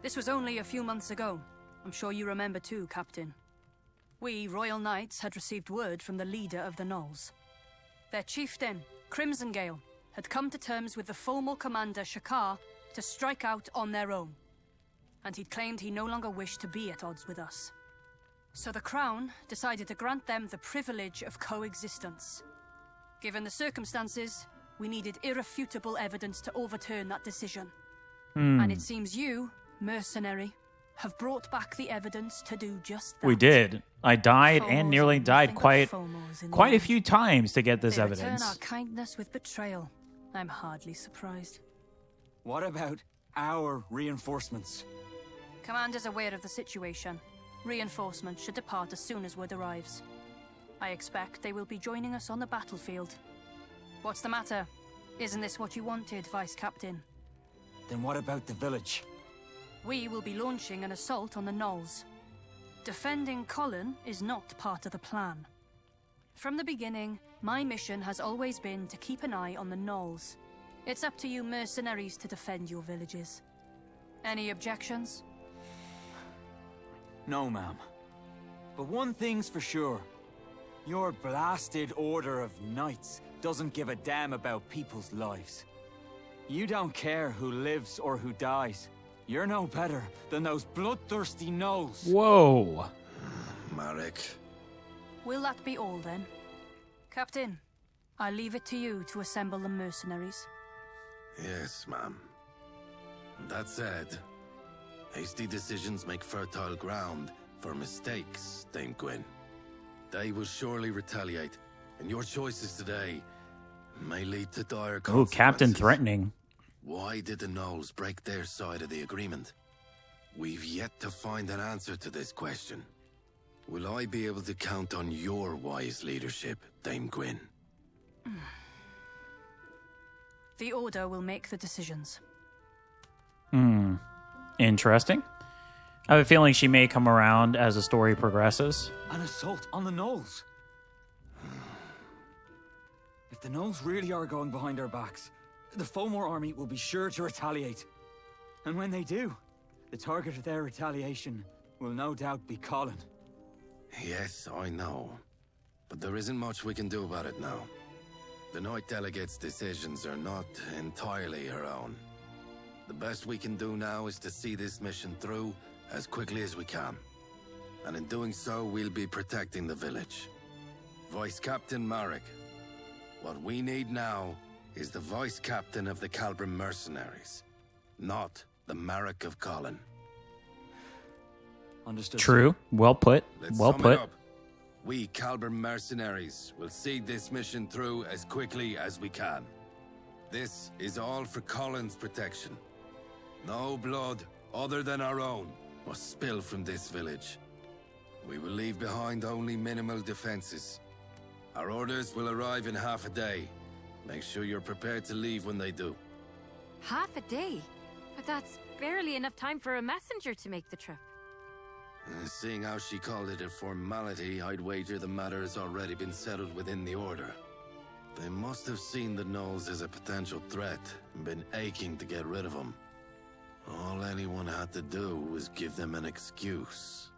This was only a few months ago. I'm sure you remember too, Captain. We, Royal Knights, had received word from the leader of the Gnolls. Their chieftain, Crimsongale, had come to terms with the Fomor commander Shakar to strike out on their own. And he'd claimed he no longer wished to be at odds with us. So the Crown decided to grant them the privilege of coexistence. Given the circumstances, we needed irrefutable evidence to overturn that decision. And it seems you, mercenary, have brought back the evidence to do just that. We did. I died Fomors and nearly are died nothing but quite Fomors in the a end. few times to get this They evidence. return our kindness with betrayal. I'm hardly surprised. What about our reinforcements? Commander's aware of the situation. Reinforcements should depart as soon as word arrives. I expect they will be joining us on the battlefield. What's the matter? Isn't this what you wanted, Vice Captain? Then what about the village? We will be launching an assault on the Gnolls. Defending Colin is not part of the plan. From the beginning, my mission has always been to keep an eye on the Gnolls. It's up to you mercenaries to defend your villages. Any objections? No, ma'am. But one thing's for sure. Your blasted order of knights doesn't give a damn about people's lives. You don't care who lives or who dies. You're no better than those bloodthirsty gnolls. Whoa. Marek. Will that be all then? Captain, I leave it to you to assemble the mercenaries. Yes, ma'am. That said, hasty decisions make fertile ground for mistakes, Dame Gwyn. They will surely retaliate, and your choices today may lead to dire Ooh, consequences. Captain threatening. Why did the Gnolls break their side of the agreement? We've yet to find an answer to this question. Will I be able to count on your wise leadership, Dame Gwyn? The Order will make the decisions. Interesting. I have a feeling she may come around as the story progresses. An assault on the gnolls. If the gnolls really are going behind our backs, the Fomor army will be sure to retaliate. And when they do, the target of their retaliation will no doubt be Colin. Yes, I know. But there isn't much we can do about it now. The Knight Delegate's decisions are not entirely her own. The best we can do now is to see this mission through as quickly as we can. And in doing so, we'll be protecting the village. Vice Captain Marek, what we need now is the Vice Captain of the Calbrim Mercenaries, not the Marek of Colin. Understood. True. Well put. Let's Well sum it put. up. We Calbrim Mercenaries will see this mission through as quickly as we can. This is all for Colin's protection. No blood other than our own must spill from this village. We will leave behind only minimal defenses. Our orders will arrive in half a day. Make sure you're prepared to leave when they do. Half a day? But that's barely enough time for a messenger to make the trip. Seeing how she called it a formality, I'd wager the matter has already been settled within the Order. They must have seen the Gnolls as a potential threat and been aching to get rid of them. All anyone had to do was give them an excuse.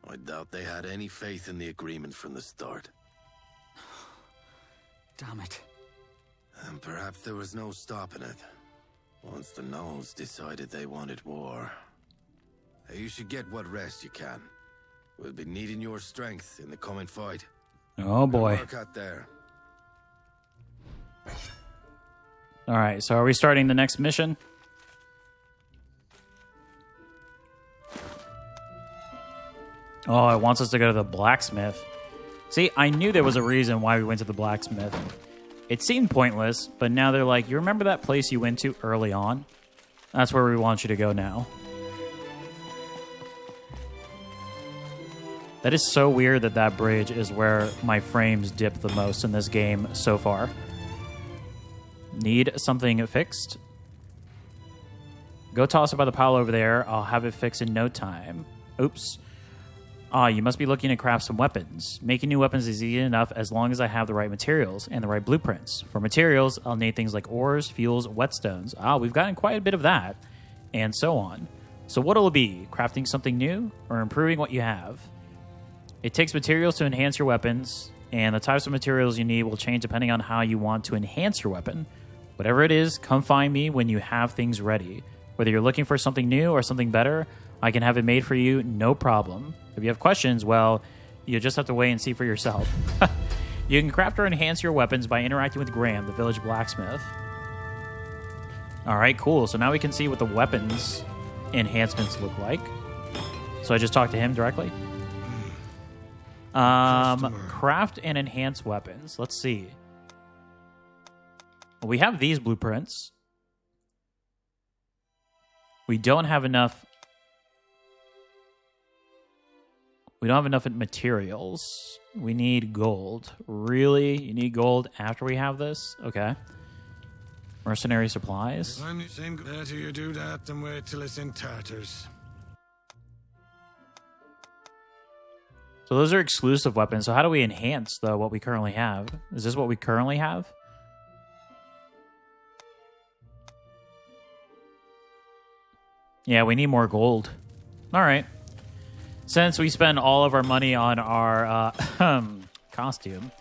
I doubt they had any faith in the agreement from the start. Damn it. And perhaps there was no stopping it. Once the Gnolls decided they wanted war. You should get what rest you can. We'll be needing your strength in the coming fight. Oh boy. Good work out there. All right, so are we starting the next mission? Oh, it wants us to go to the blacksmith. See, I knew there was a reason why we went to the blacksmith. It seemed pointless, but now they're like, you remember that place you went to early on? That's where we want you to go now. That is so weird that that bridge is where my frames dip the most in this game so far. Need something fixed? Go toss it by the pile over there. I'll have it fixed in no time. Oops. You must be looking to craft some weapons. Making new weapons is easy enough as long as I have the right materials and the right blueprints. For materials, I'll need things like ores, fuels, whetstones. We've gotten quite a bit of that. And so on. So what'll it be? Crafting something new or improving what you have? It takes materials to enhance your weapons, and the types of materials you need will change depending on how you want to enhance your weapon. Whatever it is, come find me when you have things ready. Whether you're looking for something new or something better, I can have it made for you, no problem. If you have questions, well, you just have to wait and see for yourself. You can craft or enhance your weapons by interacting with Graham, the village blacksmith. Alright, cool. So now we can see what the weapons enhancements look like. So I just talked to him directly. Craft and enhance weapons. Let's see. Well, we have these blueprints. We don't have enough. We don't have enough materials. We need gold. Really? You need gold after we have this? Okay. Mercenary supplies. I'm saying better you do that than wait till it's in tatters. So those are exclusive weapons. So how do we enhance, though, what we currently have? Is this what we currently have? Yeah, we need more gold. All right. Since we spend all of our money on our costume,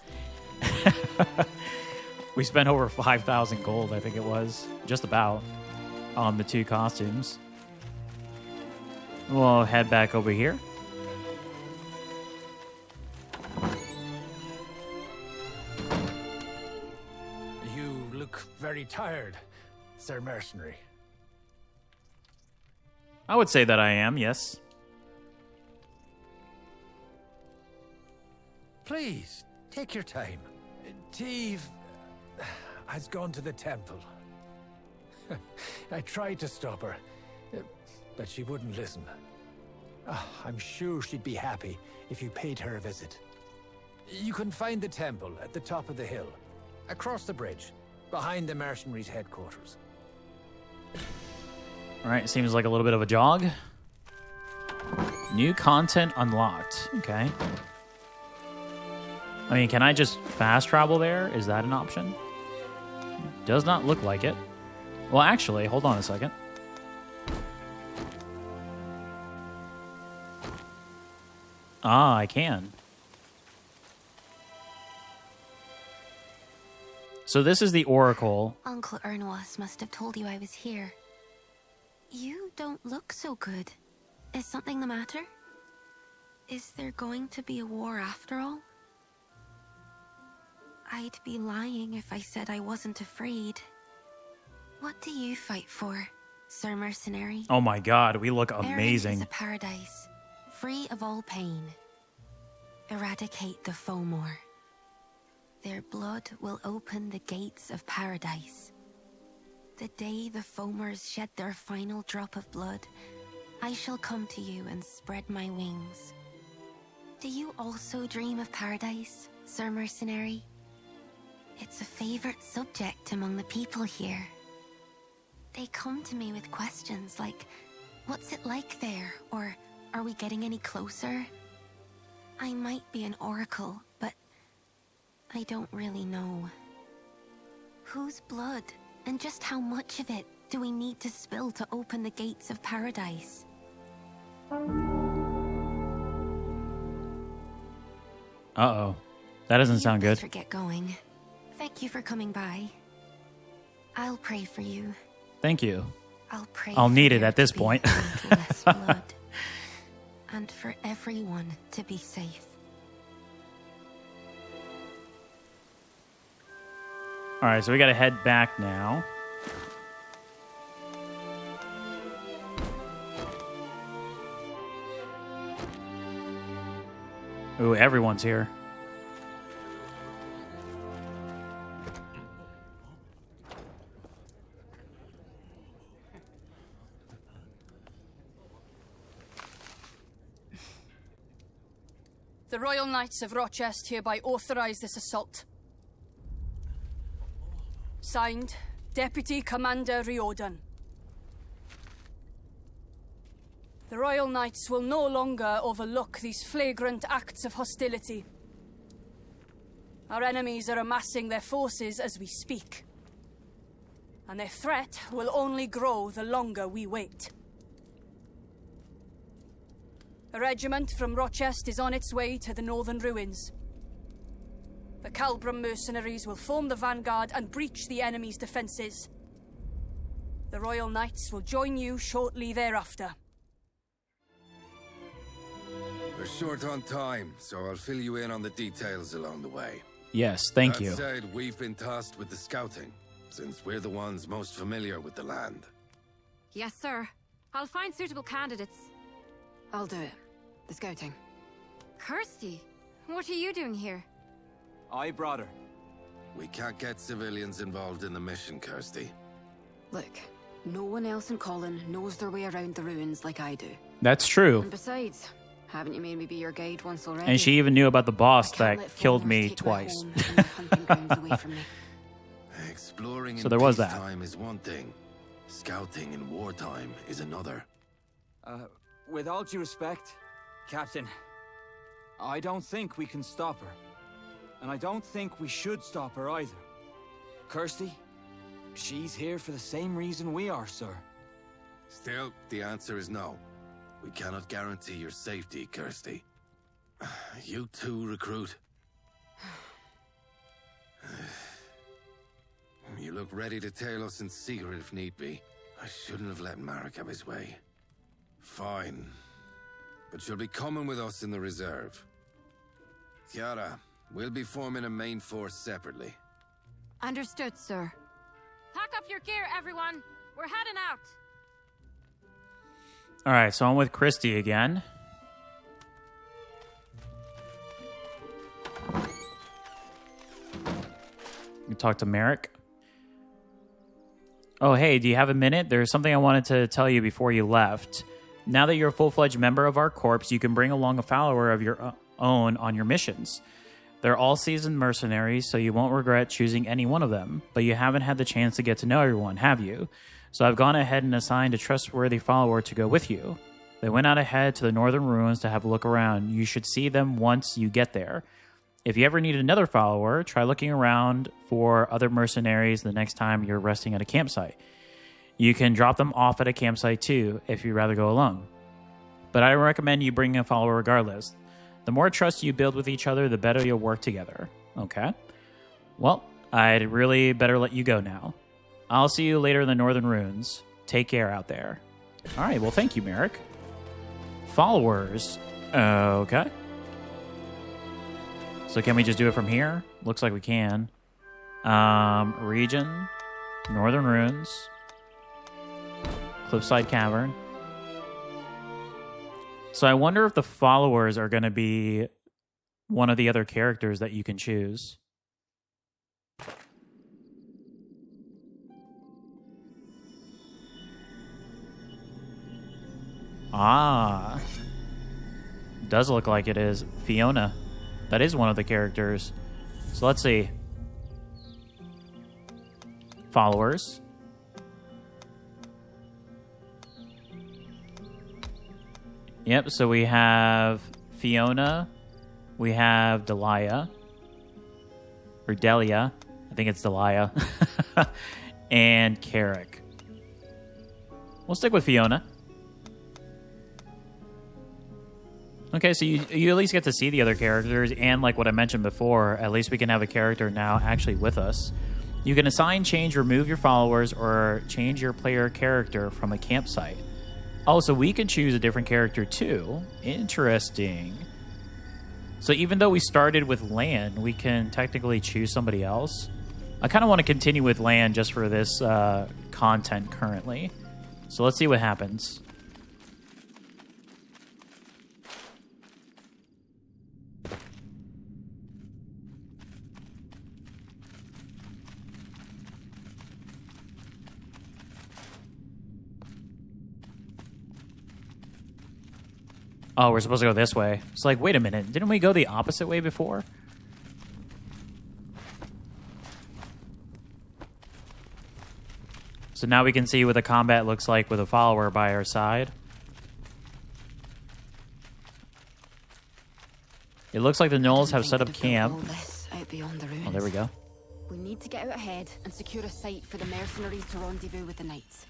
we spent over 5,000 gold, I think it was, just about, on the two costumes. We'll head back over here. You look very tired, Sir Mercenary. I would say that I am, yes. Please, take your time. Teve has gone to the temple. I tried to stop her, but she wouldn't listen. I'm sure she'd be happy if you paid her a visit. You can find the temple at the top of the hill, across the bridge, behind the mercenaries' headquarters. All right, seems like a little bit of a jog. New content unlocked. Okay. I mean, can I just fast travel there? Is that an option? Does not look like it. Well, actually, hold on a second. I can. So this is the Oracle. Uncle Ernwas must have told you I was here. You don't look so good. Is something the matter? Is there going to be a war after all? I'd be lying if I said I wasn't afraid. What do you fight for, Sir Mercenary? Oh my god, we look amazing. Erin is a paradise, free of all pain. Eradicate the Fomor. Their blood will open the gates of paradise. The day the Fomors shed their final drop of blood, I shall come to you and spread my wings. Do you also dream of paradise, Sir Mercenary? It's a favorite subject among the people here. They come to me with questions like, what's it like there? Or, are we getting any closer? I might be an oracle, but I don't really know. Whose blood, and just how much of it, do we need to spill to open the gates of paradise? Uh-oh. That doesn't sound good. Better get going. Thank you for coming by. I'll pray for you. Thank you. I'll need it at this point. Less blood, and for everyone to be safe. All right, so we got to head back now. Ooh, everyone's here. The Royal Knights of Rochester hereby authorize this assault. Signed, Deputy Commander Riordan. The Royal Knights will no longer overlook these flagrant acts of hostility. Our enemies are amassing their forces as we speak. And their threat will only grow the longer we wait. A regiment from Rochester is on its way to the northern ruins. The Calbram mercenaries will form the vanguard and breach the enemy's defenses. The Royal Knights will join you shortly thereafter. We're short on time, so I'll fill you in on the details along the way. Yes, thank you. That said, we've been tasked with the scouting, since we're the ones most familiar with the land. Yes, sir. I'll find suitable candidates. I'll do it. The scouting. Kirsty, what are you doing here? I brought her. We can't get civilians involved in the mission, Kirsty. Look, no one else in Colin knows their way around the ruins like I do. That's true. And besides, haven't you made me be your guide once already? And she even knew about the boss I can't that let killed foreigners me take my twice. home and my hunting grounds away from me. Exploring So in there was that. peacetime is one thing. Scouting in wartime is another. With all due respect, Captain, I don't think we can stop her. And I don't think we should stop her either. Kirsty, she's here for the same reason we are, sir. Still, the answer is no. We cannot guarantee your safety, Kirsty. You too, recruit. You look ready to tail us in secret if need be. I shouldn't have let Marek have his way. Fine. But you'll be coming with us in the reserve. Chiara, we'll be forming a main force separately. Understood, sir. Pack up your gear, everyone. We're heading out. All right, so I'm with Christy again. You talk to Merrick. Oh, hey, do you have a minute? There's something I wanted to tell you before you left. Now that you're a full-fledged member of our corps, you can bring along a follower of your own on your missions. They're all seasoned mercenaries, so you won't regret choosing any one of them. But you haven't had the chance to get to know everyone, have you? So I've gone ahead and assigned a trustworthy follower to go with you. They went out ahead to the northern ruins to have a look around. You should see them once you get there. If you ever need another follower, try looking around for other mercenaries the next time you're resting at a campsite. You can drop them off at a campsite too, if you'd rather go alone. But I recommend you bring a follower regardless. The more trust you build with each other, the better you'll work together. Okay? Well, I'd really better let you go now. I'll see you later in the northern ruins. Take care out there. All right, well, thank you, Merrick. Followers. Okay. So can we just do it from here? Looks like we can. Region. Northern ruins. Cliffside Cavern. So I wonder if the followers are going to be one of the other characters that you can choose. Ah. Does look like it is. Fiona. That is one of the characters. So let's see. Followers. Yep, so we have Fiona. We have Delia. Or Delia. I think it's Delia. And Carrick. We'll stick with Fiona. Okay, so you at least get to see the other characters, and like what I mentioned before, at least we can have a character now actually with us. You can assign, change, remove your followers, or change your player character from a campsite. Oh, so we can choose a different character too. Interesting. So even though we started with Lan, we can technically choose somebody else. I kind of want to continue with Lan just for this content currently. So let's see what happens. Oh, we're supposed to go this way. It's like, wait a minute. Didn't we go the opposite way before? So now we can see what the combat looks like with a follower by our side. It looks like the Gnolls have set up All camp. this out beyond the ruins. Oh, there we go. We need to get out ahead and secure a site for the mercenaries to rendezvous with the knights.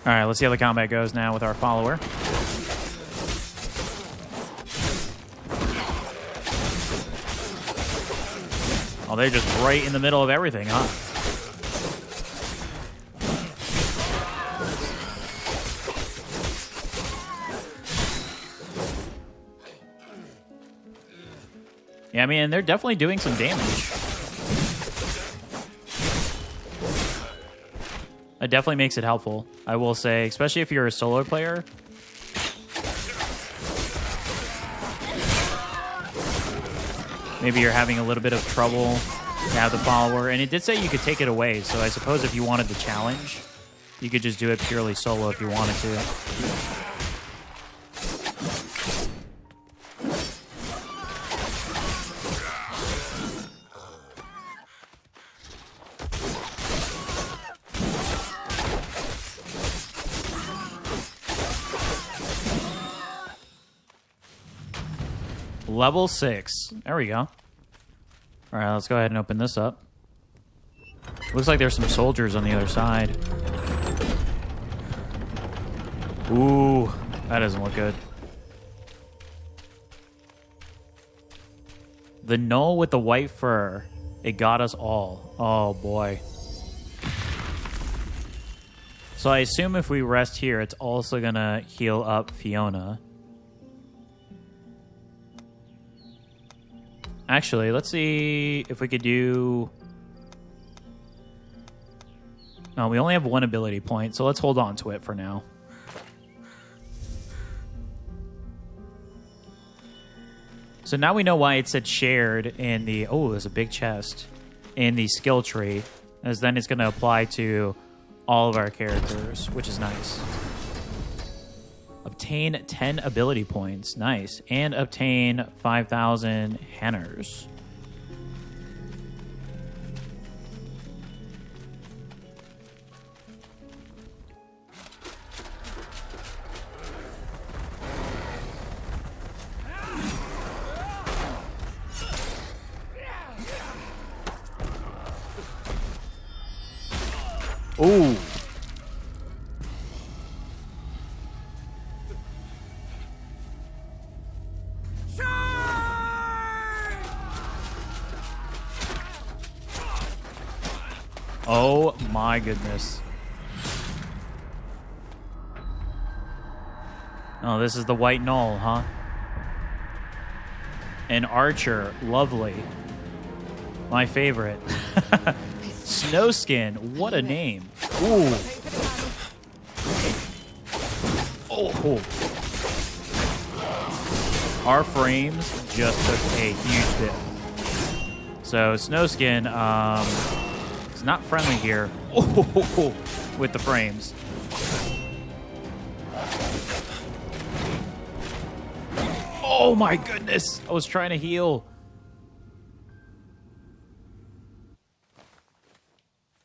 All right, let's see how the combat goes now with our follower. Oh, they're just right in the middle of everything, huh? Yeah, I mean, they're definitely doing some damage. It definitely makes it helpful, I will say, especially if you're a solo player. Maybe you're having a little bit of trouble to have the follower. And it did say you could take it away, so I suppose if you wanted the challenge, you could just do it purely solo if you wanted to. Level 6. There we go. All right, let's go ahead and open this up. Looks like there's some soldiers on the other side. Ooh, that doesn't look good. The gnoll with the white fur. It got us all. Oh, boy. So I assume if we rest here, it's also going to heal up Fiona. Actually, let's see if we could do... No, we only have one ability point, so let's hold on to it for now. So now we know why it said shared in the... Oh, there's a big chest in the skill tree, as then it's going to apply to all of our characters, which is nice. Obtain 10 ability points. Nice. And obtain 5,000 hanners. Ooh. Oh my goodness. Oh, this is the white gnoll, huh? An archer. Lovely. My favorite. Snowskin. What a name. Ooh. Oh. Our frames just took a huge dip. So Snowskin, it's not friendly here. Oh, with the frames. Oh my goodness! I was trying to heal.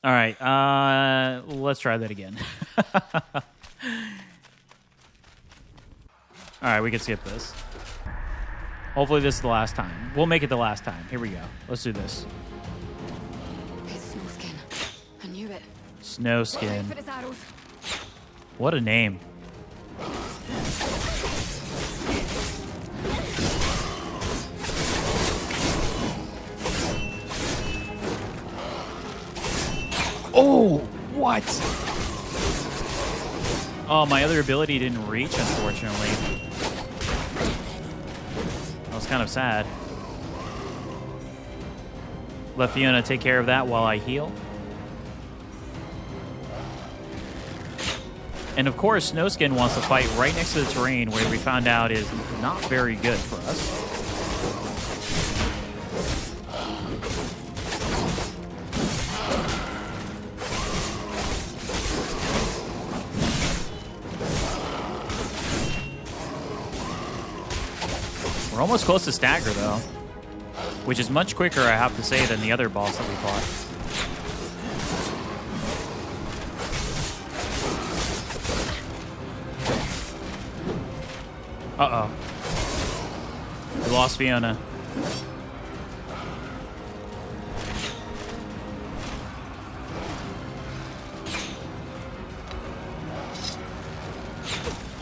All right, let's try that again. All right, we can skip this. Hopefully this is the last time. We'll make it the last time. Here we go. Let's do this. Snowskin. What a name. Oh, what? Oh, my other ability didn't reach, unfortunately. That was kind of sad. Let Fiona take care of that while I heal. And of course, Snowskin wants to fight right next to the terrain, where we found out is not very good for us. We're almost close to stagger, though, which is much quicker, I have to say, than the other boss that we fought. Uh-oh. We lost Fiona.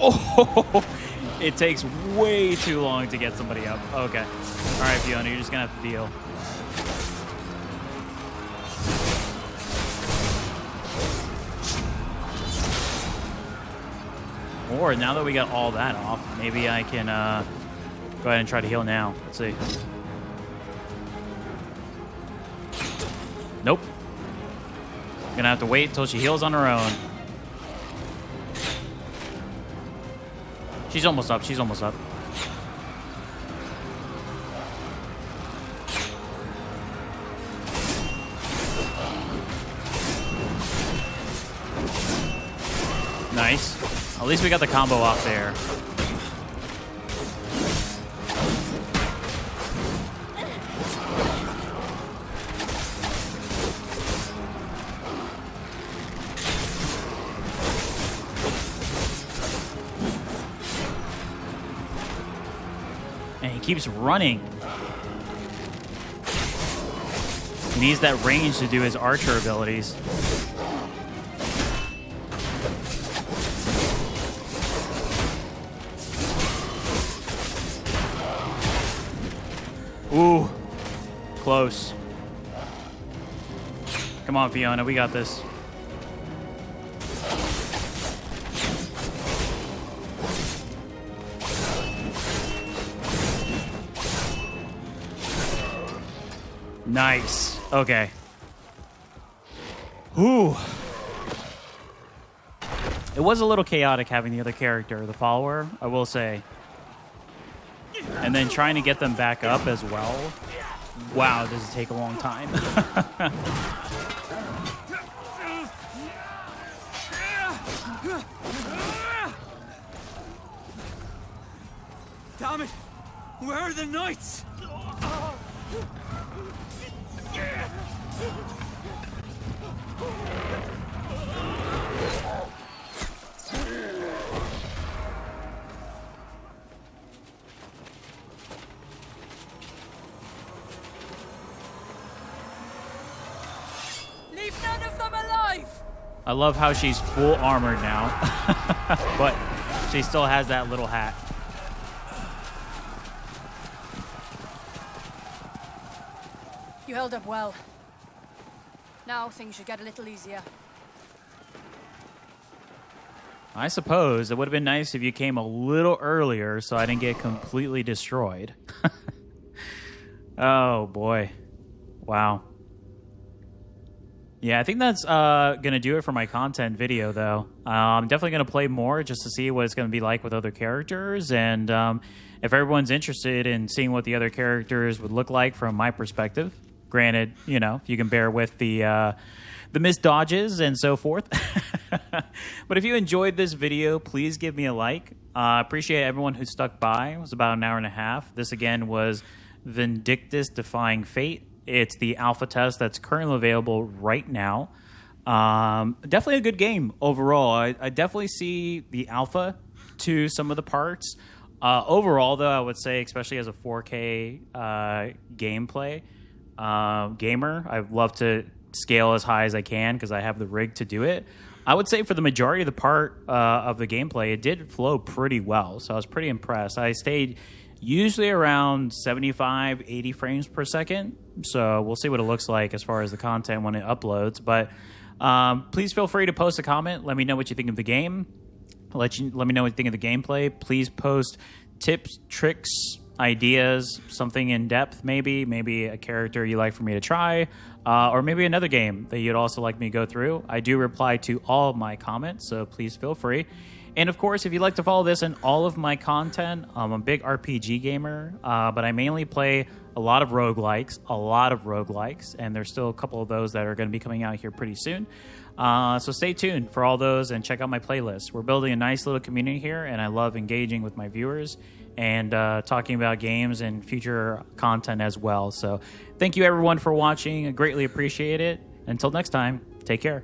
Oh, it takes way too long to get somebody up. Okay. All right, Fiona, you're just going to have to deal. Or now that we got all that off, maybe I can go ahead and try to heal now. Let's see. Nope. Gonna have to wait until she heals on her own. She's almost up. She's almost up. Nice. At least we got the combo off there. And he keeps running. He needs that range to do his archer abilities. Ooh, close. Come on, Fiona, we got this. Nice. Okay. Ooh. It was a little chaotic having the other character, the follower, I will say. And then trying to get them back up as well. Wow, does it take a long time. Damn it! Where are the knights? Leave none of them alive! I love how she's full armored now. But she still has that little hat. You held up well. Now things should get a little easier. I suppose it would have been nice if you came a little earlier so I didn't get completely destroyed. Oh, boy. Wow. Yeah, I think that's going to do it for my content video, though. I'm definitely going to play more just to see what it's going to be like with other characters. And if everyone's interested in seeing what the other characters would look like from my perspective, granted, you know, if you can bear with the missed dodges and so forth. But if you enjoyed this video, please give me a like. I appreciate everyone who stuck by. It was about an hour and a half. This, again, was Vindictus Defying Fate. It's the alpha test that's currently available right now. Definitely a good game overall. I definitely see the alpha to some of the parts. Overall, though, I would say, especially as a 4K gameplay gamer, I love to scale as high as I can because I have the rig to do it. I would say for the majority of the part of the gameplay, it did flow pretty well. So I was pretty impressed. I stayed usually around 75, 80 frames per second. So we'll see what it looks like as far as the content when it uploads. But please feel free to post a comment. Let me know what you think of the game. Let me know what you think of the gameplay. Please post tips, tricks, ideas, something in depth maybe a character you'd like for me to try, or maybe another game that you'd also like me to go through. I do reply to all of my comments, so please feel free. And of course, if you'd like to follow this and all of my content, I'm a big RPG gamer, but I mainly play a lot of roguelikes, and there's still a couple of those that are going to be coming out here pretty soon. So stay tuned for all those and check out my playlist. We're building a nice little community here, and I love engaging with my viewers and talking about games and future content as well. So thank you, everyone, for watching. I greatly appreciate it. Until next time, take care.